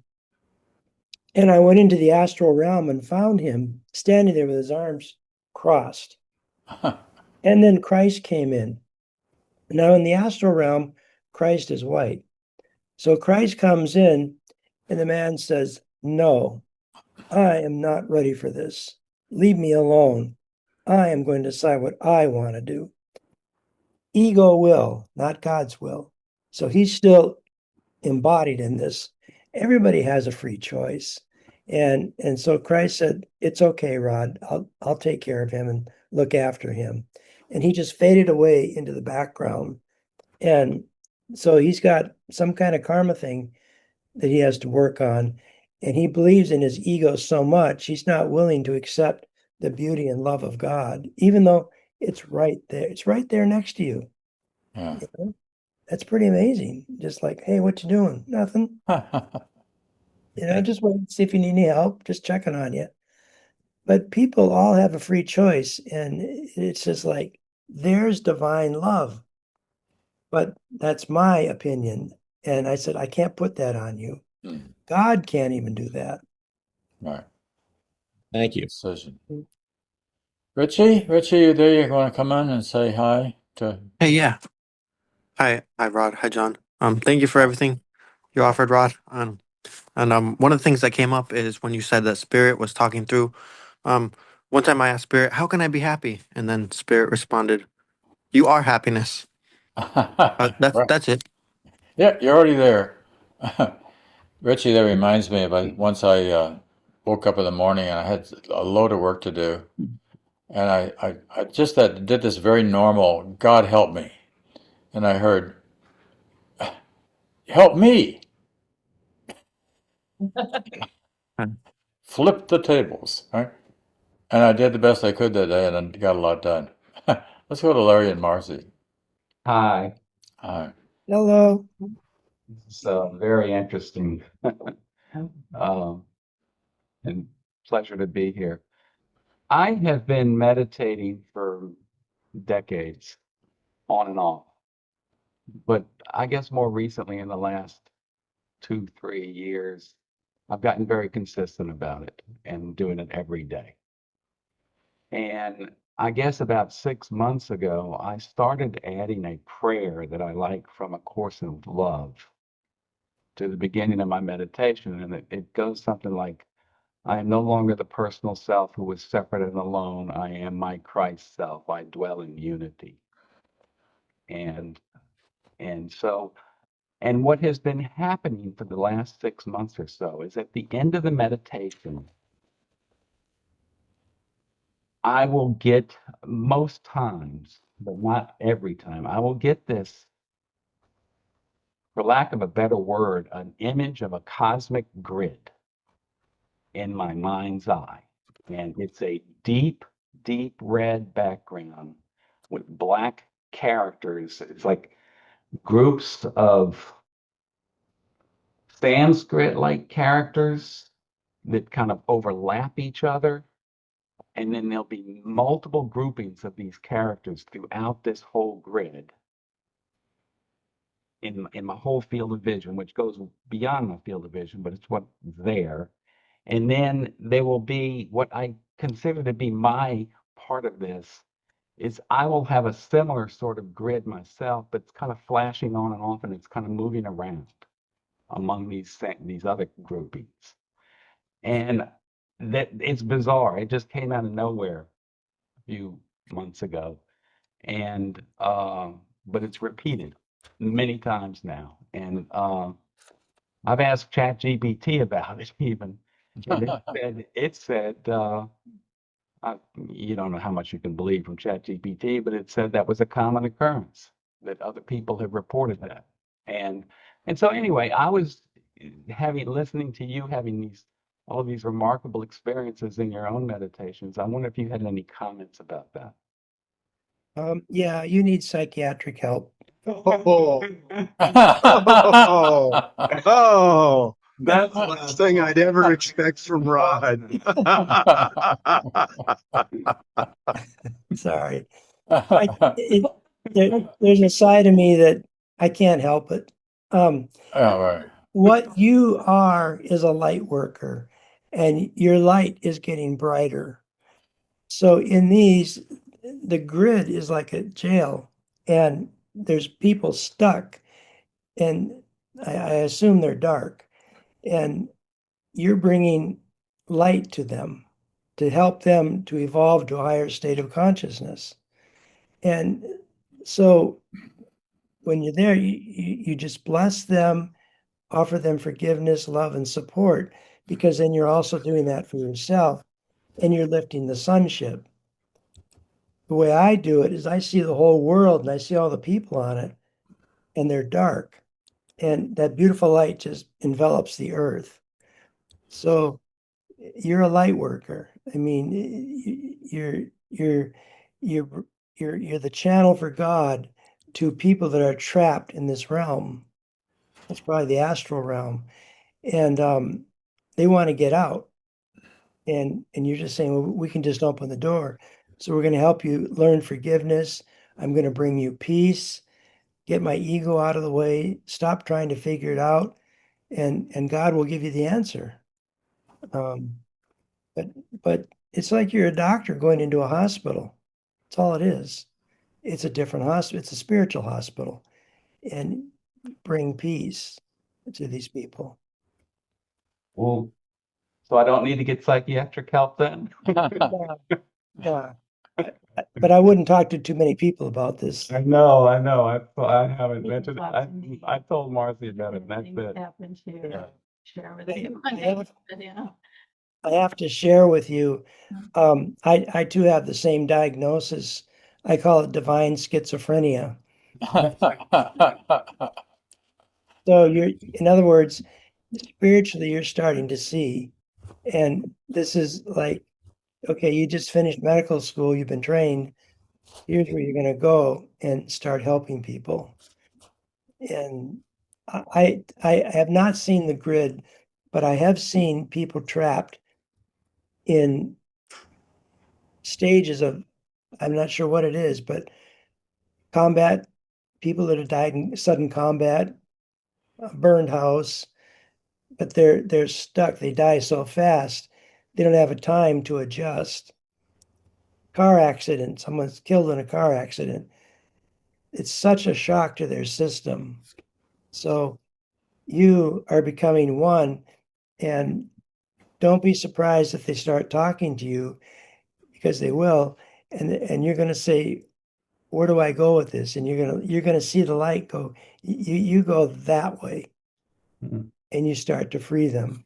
And I went into the astral realm and found him standing there with his arms crossed. And then Christ came in. Now, in the astral realm, Christ is white. So Christ comes in, and the man says, no, I am not ready for this. Leave me alone. I am going to decide what I want to do. Ego will, not God's will. So he's still embodied in this. Everybody has a free choice. And so Christ said, it's okay, Rod. I'll take care of him and look after him. And he just faded away into the background. And so he's got some kind of karma thing that he has to work on. And he believes in his ego so much, he's not willing to accept the beauty and love of God, even though it's right there. It's right there next to you. Yeah. You know? That's pretty amazing. Just like, hey, what you doing? Nothing. Just wait, see if you need any help, just checking on you. But people all have a free choice, and it's just like there's divine love. but that's my opinion. And I said, I can't put that on you. Mm. God can't even do that. Right. Thank you. Decision. Richie, you there? You want to come on and say hi to? Hey, yeah. Hi, Rod. Hi, John. Thank you for everything you offered, Rod. And one of the things that came up is when you said that Spirit was talking through. Um, one time I asked Spirit, "How can I be happy?" And then Spirit responded, "You are happiness." That's Right. that's it. Yeah, you're already there. Richie, that reminds me of once I woke up in the morning and I had a load of work to do, and I just did this very normal, God help me, and I heard, help me, flip the tables, right? And I did the best I could that day, and I got a lot done. Let's go to Larry and Marcy. Hi, Hello. it's very interesting. Um, and pleasure to be here. I have been meditating for decades, on and off, but I guess more recently in the last 2, 3 years, I've gotten very consistent about it and doing it every day. And I guess about 6 months ago, I started adding a prayer that I like from A Course in Love to the beginning of my meditation. And it goes something like, I am no longer the personal self who is separate and alone. I am my Christ self. I dwell in unity. And and so and what has been happening for the last 6 months or so is at the end of the meditation, I will get most times, but not every time, I will get this, for lack of a better word, an image of a cosmic grid in my mind's eye. And it's a deep, deep red background with black characters. It's like groups of Sanskrit-like characters that kind of overlap each other. And then there'll be multiple groupings of these characters throughout this whole grid in my whole field of vision, which goes beyond my field of vision, but it's what's there. And then there will be what I consider to be my part of this is I will have a similar sort of grid myself, but it's kind of flashing on and off, and it's kind of moving around among these other groupings. And that it's bizarre. It just came out of nowhere a few months ago, and but it's repeated many times now. And I've asked ChatGPT about it even, and it said you don't know how much you can believe from ChatGPT, but it said that was a common occurrence, that other people have reported that. And and so anyway, I was listening to you having all of these remarkable experiences in your own meditations. I wonder if you had any comments about that. Yeah, you need psychiatric help. Oh, oh, oh, that's That's the last thing I'd ever expect from Rod. Sorry. There's a side of me that I can't help it. Yeah, right. What you are is a light worker, and your light is getting brighter. So in these, the grid is like a jail, and there's people stuck, and I assume they're dark, and you're bringing light to them to help them to evolve to a higher state of consciousness. And so when you're there, you just bless them, offer them forgiveness, love, and support, because then you're also doing that for yourself and you're lifting the sonship. The way I do it is I see the whole world and I see all the people on it, and they're dark. And that beautiful light just envelops the earth. So you're a light worker. I mean, you're you're the channel for God to people that are trapped in this realm. It's probably the astral realm, and they want to get out. And you're just saying, well, we can just open the door. So we're going to help you learn forgiveness. I'm going to bring you peace. get my ego out of the way, stop trying to figure it out, and God will give you the answer. Um, but it's like you're a doctor going into a hospital. That's all it is. It's a different hospital. It's a spiritual hospital, and bring peace to these people. Well, so I don't need to get psychiatric help then? Yeah. But I wouldn't talk to too many people about this. I know. I haven't mentioned it. I told Marcy about it, and that's it. Happens here. Yeah. Share with I you. have to share with you. I too have the same diagnosis. I call it divine schizophrenia. So in other words, spiritually, you're starting to see. And this is like, okay, you just finished medical school, you've been trained. Here's where you're going to go and start helping people. And I have not seen the grid, but I have seen people trapped in stages of, I'm not sure what it is, but combat, people that have died in sudden combat, a burned house, but they're stuck. They die so fast, they don't have a time to adjust. Car accident, someone's killed in a car accident. It's such a shock to their system. So you are becoming one, and don't be surprised if they start talking to you, because they will, and you're going to say, where do I go with this? And you're gonna see the light go, you go that way, Mhm. and you start to free them.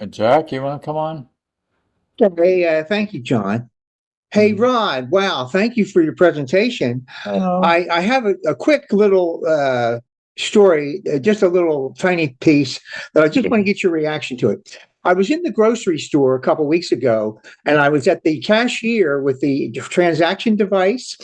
Jack, you want to come on? Hey, thank you, John. Hey, Rod. Wow, thank you for your presentation. Hello. I have a quick little story, just a little tiny piece that I just want to get your reaction to it. I was in the grocery store a couple weeks ago, and I was at the cashier with the transaction device,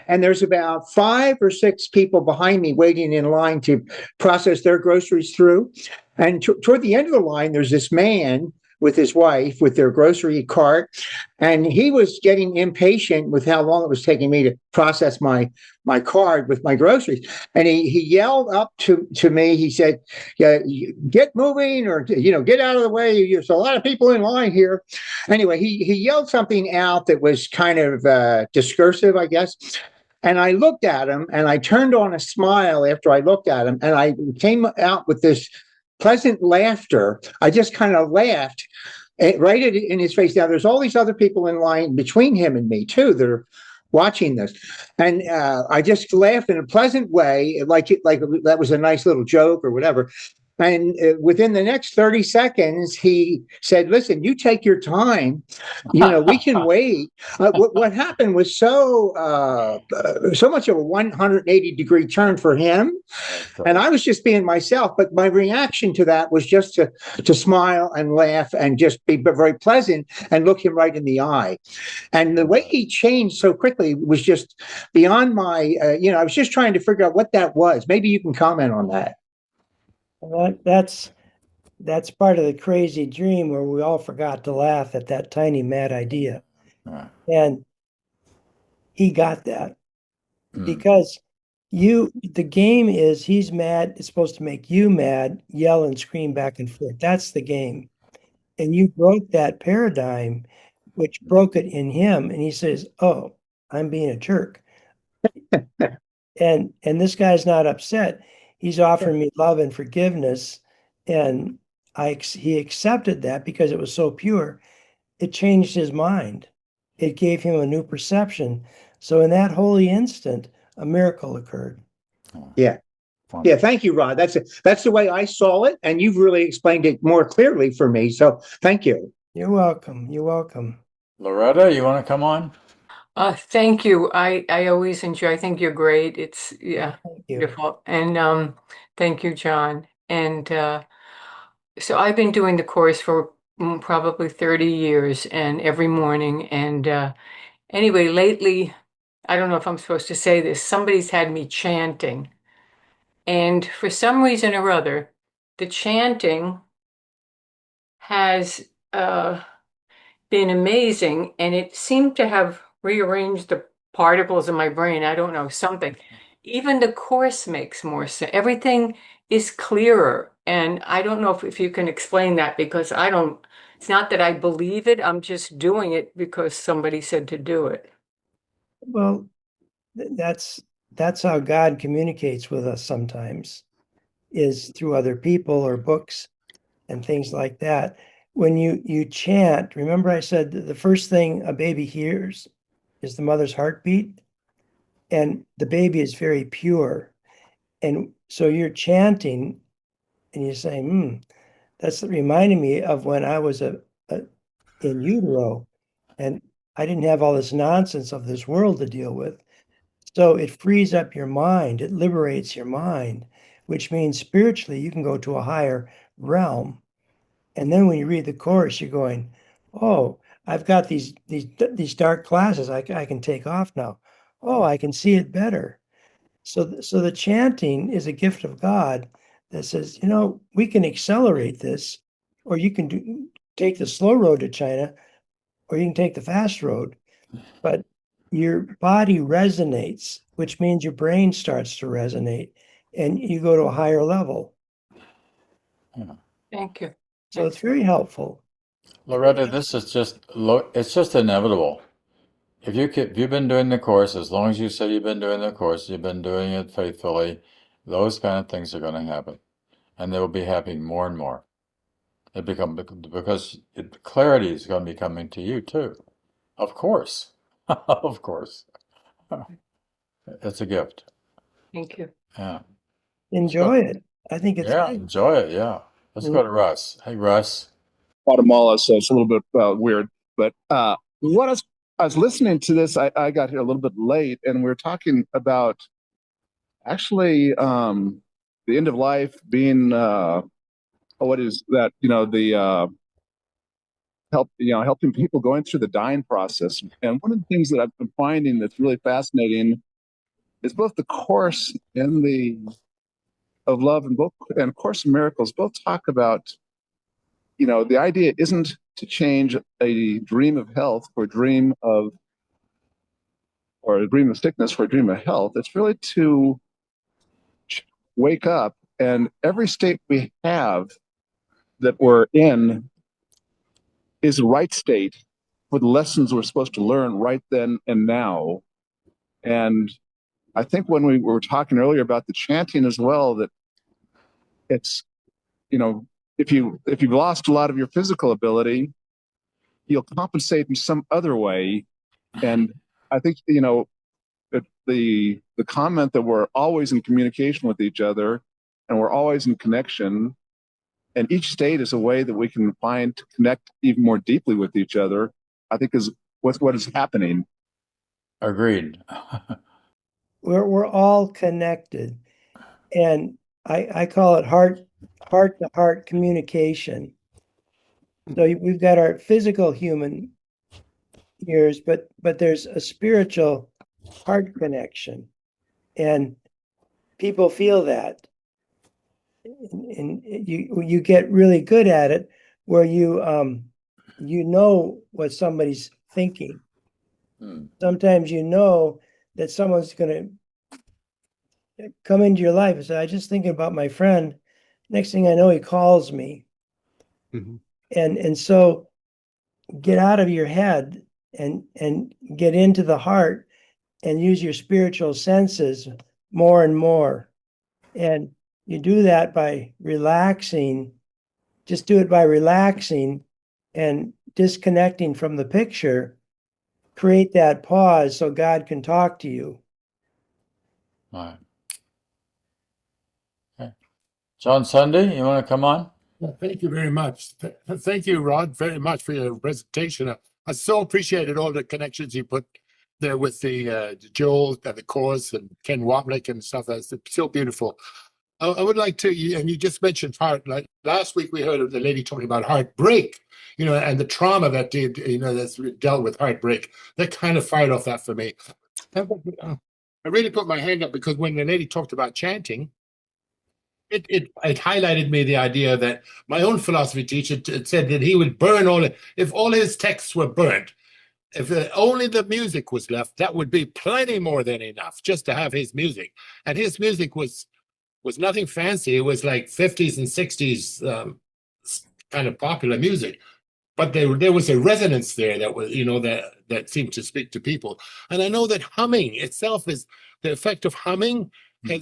and there's about 5 or 6 people behind me waiting in line to process their groceries through. And toward the end of the line, there's this man with his wife with their grocery cart, and he was getting impatient with how long it was taking me to process my card with my groceries. And he yelled up to me. He said, "Yeah, get moving, or get out of the way. There's a lot of people in line here." Anyway, he yelled something out that was kind of discursive, I guess. And I looked at him, and I turned on a smile after I looked at him, and I came out with this pleasant laughter. I just kind of laughed right in his face. Now, there's all these other people in line between him and me too that are watching this, and I just laughed in a pleasant way, like that was a nice little joke or whatever. And within the next 30 seconds, he said, "Listen, you take your time. We can wait." What happened was so much of a 180-degree turn for him, and I was just being myself. But my reaction to that was just to smile and laugh and just be very pleasant and look him right in the eye. And the way he changed so quickly was just beyond my. I was just trying to figure out what that was. Maybe you can comment on that. That's part of the crazy dream where we all forgot to laugh at that tiny mad idea. And he got that because the game is, he's mad. It's supposed to make you mad, yell and scream back and forth. That's the game. And you broke that paradigm, which broke it in him. And he says, "Oh, I'm being a jerk." And this guy's not upset. He's offering me love and forgiveness. And he accepted that because it was so pure. It changed his mind. It gave him a new perception. So in that holy instant, a miracle occurred. Yeah. Yeah, thank you, Rod. That's the way I saw it, and you've really explained it more clearly for me. So thank you. You're welcome. You're welcome. Loretta, you want to come on? Thank you. I always enjoy. I think you're great. It's Thank you. beautiful. And thank you, John. And so I've been doing the course for probably 30 years, and every morning. And anyway, lately, I don't know if I'm supposed to say this, somebody's had me chanting. And for some reason or other, the chanting has been amazing, and it seemed to have rearranged the particles in my brain. I don't know, something. Even the course makes more sense. Everything is clearer. And I don't know if you can explain that, because I don't, it's not that I believe it. I'm just doing it because somebody said to do it. Well, that's how God communicates with us sometimes, is through other people or books and things like that. When you chant, remember I said that the first thing a baby hears is the mother's heartbeat, and the baby is very pure. And so you're chanting and you're saying, that's reminding me of when I was in utero, and I didn't have all this nonsense of this world to deal with. So it frees up your mind, it liberates your mind, which means spiritually you can go to a higher realm. And then when you read the course, you're going, oh, I've got these dark classes I can take off now. Oh, I can see it better. So the chanting is a gift of God that says, we can accelerate this, or you can take the slow road to China, or you can take the fast road. But your body resonates, which means your brain starts to resonate, and you go to a higher level. Thank you. So it's very helpful. Loretta, this is it's just inevitable. If you've been doing the course, as long as you say you've been doing the course, you've been doing it faithfully, those kind of things are going to happen. And they will be happening more and more. Because clarity is going to be coming to you too. Of course. Of course. It's a gift. Thank you. Yeah. Enjoy it. I think it's Yeah, great. enjoy it. Yeah. Let's go to Russ. Hey, Russ. Guatemala, so it's a little bit weird. But what I was listening to this, I got here a little bit late, and we were talking about actually the end of life being what is that? The helping people going through the dying process. And one of the things that I've been finding that's really fascinating is both the Course and the of Love and Course in Miracles both talk about, the idea isn't to change a dream of health for a dream of, or a dream of sickness for a dream of health. It's really to wake up, and every state we have that we're in is the right state for the lessons we're supposed to learn right then and now. And I think when we were talking earlier about the chanting as well, that it's, if you've lost a lot of your physical ability, you'll compensate in some other way. And I think, the comment that we're always in communication with each other and we're always in connection, and each state is a way that we can find to connect even more deeply with each other, I think is what is happening. Agreed. We're all connected, and I call it heart to heart communication. So we've got our physical human ears, but there's a spiritual heart connection, and people feel that, and you get really good at it, where you know what somebody's thinking. Sometimes that someone's going to come into your life and say, I just thinking about my friend. Next thing I know, he calls me. Mhm. And so get out of your head and get into the heart and use your spiritual senses more and more. And you do that by relaxing. Just do it by relaxing and disconnecting from the picture. Create that pause so God can talk to you. Right. Okay. John Sunday, you want to come on? Well, thank you very much. Thank you, Rod, very much for your presentation. I so appreciated all the connections you put there with the Joel and the Course and Ken Wapnick and stuff. That's so beautiful. I would like to, and you just mentioned heart. Like last week, we heard of the lady talking about heartbreak, and the trauma that did, that's dealt with heartbreak. That kind of fired off that for me. I really put my hand up because when the lady talked about chanting, it highlighted me the idea that my own philosophy teacher said that he would burn if all his texts were burnt, if only the music was left, that would be plenty more than enough just to have his music. And his music was nothing fancy. It was like 50s and 60s kind of popular music. But there was a resonance there that was, that seemed to speak to people. And I know that humming itself is the effect of humming. I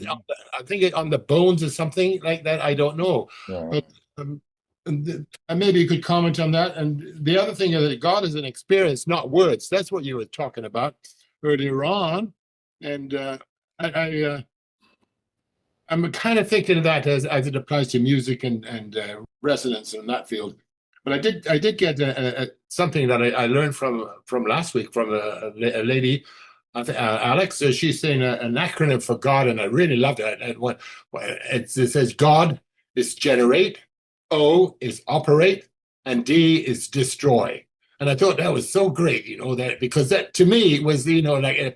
think on the bones or something like that. I don't know. Yeah. But and maybe you could comment on that. And the other thing is that God is an experience, not words. That's what you were talking about earlier on. And I'm kind of thinking of that as it applies to music and resonance in that field. But I did get something that I learned from last week from a lady, Alex. She's saying an acronym for God, and I really loved it. And it says God is generate, O is operate, and D is destroy. And I thought that was so great, that because that to me was like an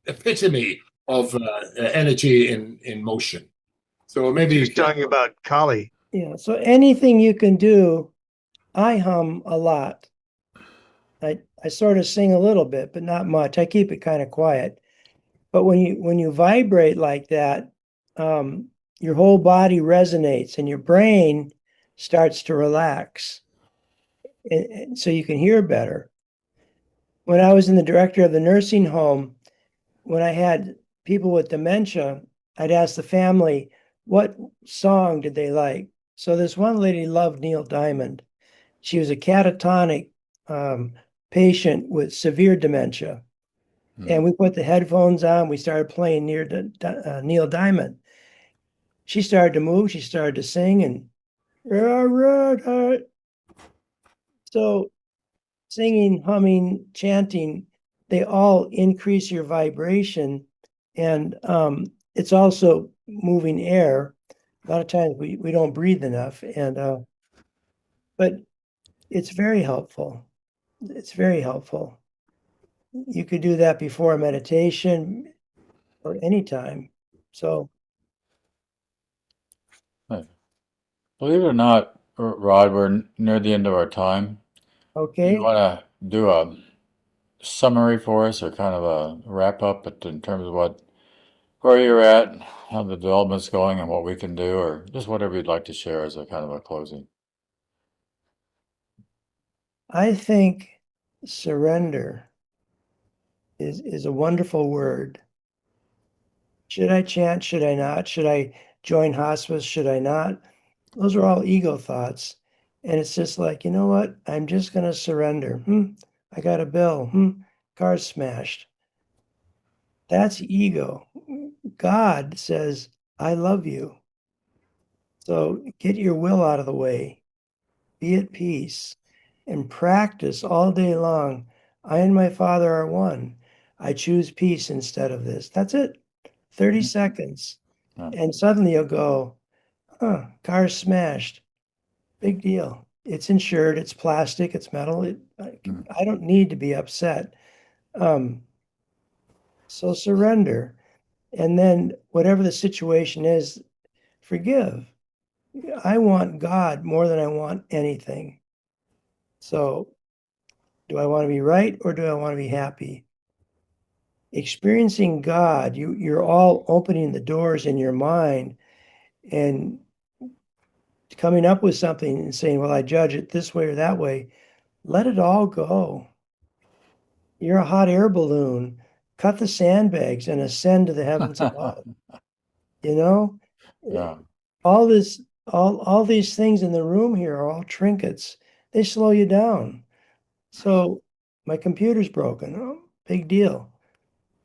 epitome of energy in motion. So maybe He's talking about Kali. Yeah. So anything you can do, I hum a lot. I sort of sing a little bit, but not much. I keep it kind of quiet. But when you vibrate like that, your whole body resonates and your brain starts to relax. And so you can hear better. When I was in the director of the nursing home, when I had people with dementia, I'd ask the family, what song did they like? So this one lady loved Neil Diamond. She was a catatonic patient with severe dementia. And we put the headphones on. We started playing Neil Diamond. She started to move. She started to sing, and so singing, humming, chanting, they all increase your vibration, and it's also moving air. A lot of times we don't breathe enough, and but it's very helpful. It's very helpful. You could do that before a meditation or anytime. So, Believe it or not, Rod, we're near the end of our time. okay. You want to do a summary for us, or kind of a wrap up in terms of where you're at, how the development's going, and what we can do, or just whatever you'd like to share as a kind of a closing. I think surrender is a wonderful word. Should I chant? Should I not? Should I join hospice? Should I not? Those are all ego thoughts. And it's just like, you know what? I'm just going to surrender. I got a bill. Car's smashed. That's ego. God says, I love you. So get your will out of the way. Be at peace and practice all day long. I and my Father are one. I choose peace instead of this. That's it. 30 seconds. Yeah. And suddenly you'll go, car's smashed. Big deal. It's insured. It's plastic. It's metal. I don't need to be upset. So surrender. And then whatever the situation is, forgive. I want God more than I want anything. So do I want to be right or do I want to be happy? Experiencing God, you're all opening the doors in your mind and coming up with something and saying, well, I judge it this way or that way. Let it all go. You're a hot air balloon. Cut the sandbags and ascend to the heavens above. Yeah. All these things in the room here are all trinkets. They slow you down. So my computer's broken. Oh, big deal.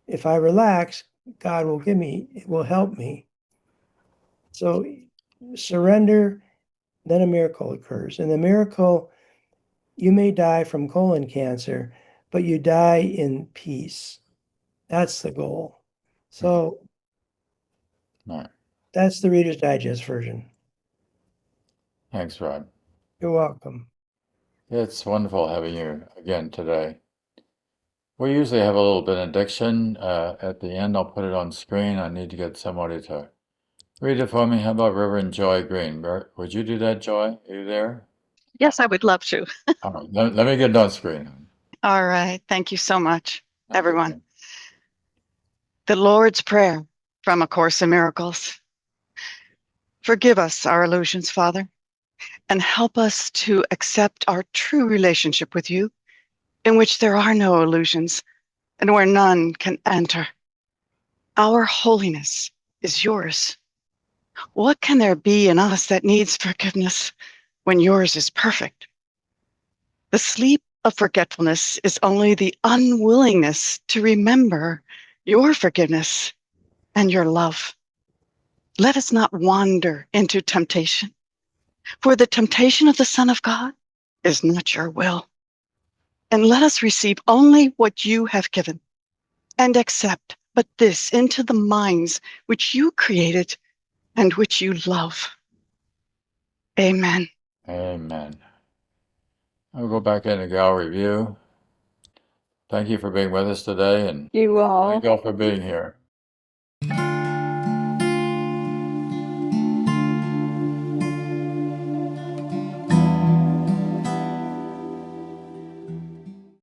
If I relax, God will help me. So surrender, then a miracle occurs. And the miracle, you may die from colon cancer, but you die in peace. That's the goal. So Right. that's the Reader's Digest version. Thanks, Rod. You're welcome. It's wonderful having you again today. We usually have a little benediction at the end. I'll put it on screen. I need to get somebody to read it for me. How about Reverend Joy Green? Would you do that, Joy? Are you there? Yes, I would love to. All right. Let me get it on screen. All right. Thank you so much, That's everyone. okay. The Lord's Prayer from A Course in Miracles. Forgive us our illusions, Father, and help us to accept our true relationship with you, in which there are no illusions and where none can enter. Our holiness is yours. What can there be in us that needs forgiveness when yours is perfect? The sleep of forgetfulness is only the unwillingness to remember your forgiveness and your love. Let us not wander into temptation, for the temptation of the Son of God is not your will. And let us receive only what you have given, and accept but this into the minds which you created and which you love. Amen. Amen. I'll go back into gallery view. Thank you for being with us today, and You all. thank you all for being here.